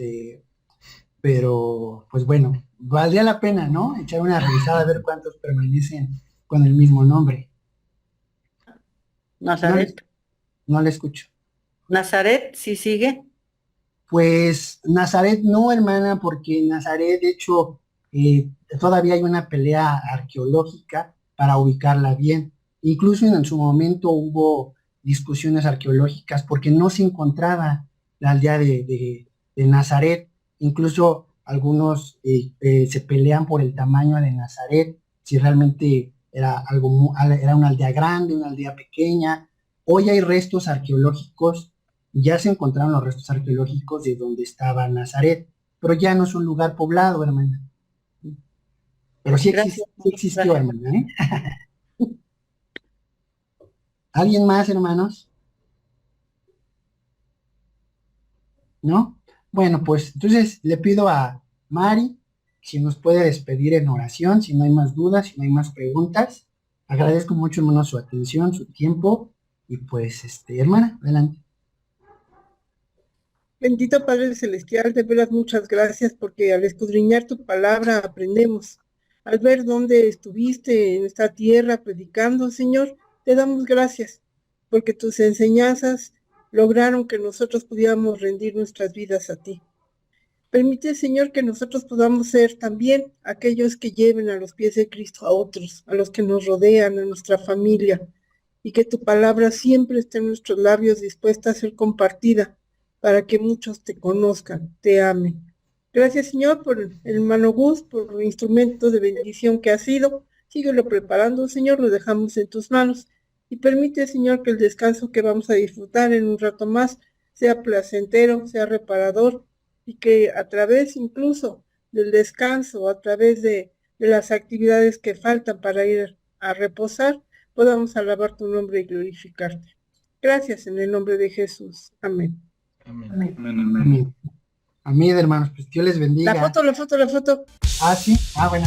bueno, valdría la pena, ¿no? Echar una revisada a ver cuántos permanecen con el mismo nombre. Nazaret. No le escucho. Nazaret, ¿sí sigue? Pues Nazaret no, hermana, porque Nazaret, de hecho, todavía hay una pelea arqueológica para ubicarla bien. Incluso en su momento hubo discusiones arqueológicas porque no se encontraba la aldea de Nazaret. Incluso algunos se pelean por el tamaño de Nazaret, si realmente era era una aldea grande, una aldea pequeña. Hoy hay restos arqueológicos, ya se encontraron los restos arqueológicos de donde estaba Nazaret, pero ya no es un lugar poblado, hermana. Pero sí existió, hermana, ¿eh? ¿Alguien más, hermanos? ¿No? Bueno, pues entonces le pido a Mari si nos puede despedir en oración, si no hay más dudas, si no hay más preguntas. Agradezco mucho, hermano, su atención, su tiempo, y pues, hermana, adelante. Bendito Padre Celestial, de veras muchas gracias porque al escudriñar tu palabra aprendemos. Al ver dónde estuviste en esta tierra predicando, Señor, te damos gracias porque tus enseñanzas lograron que nosotros pudiéramos rendir nuestras vidas a ti. Permite, Señor, que nosotros podamos ser también aquellos que lleven a los pies de Cristo a otros, a los que nos rodean, a nuestra familia, y que tu palabra siempre esté en nuestros labios dispuesta a ser compartida, para que muchos te conozcan, te amen. Gracias, Señor, por el hermano Gus, por el instrumento de bendición que ha sido. Síguelo preparando, Señor, lo dejamos en tus manos. Y permite, Señor, que el descanso que vamos a disfrutar en un rato más sea placentero, sea reparador, y que a través incluso del descanso, a través de las actividades que faltan para ir a reposar, podamos alabar tu nombre y glorificarte. Gracias en el nombre de Jesús. Amén. Amén. Amén. Amén, amén. Amén. Amén, hermanos, pues Dios les bendiga. La foto. Ah, sí, bueno.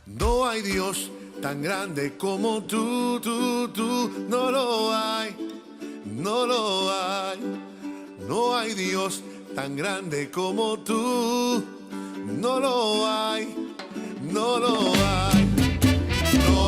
No hay Dios tan grande como tú, no lo hay, no lo hay. No hay Dios tan grande como tú, no lo hay, no lo hay. No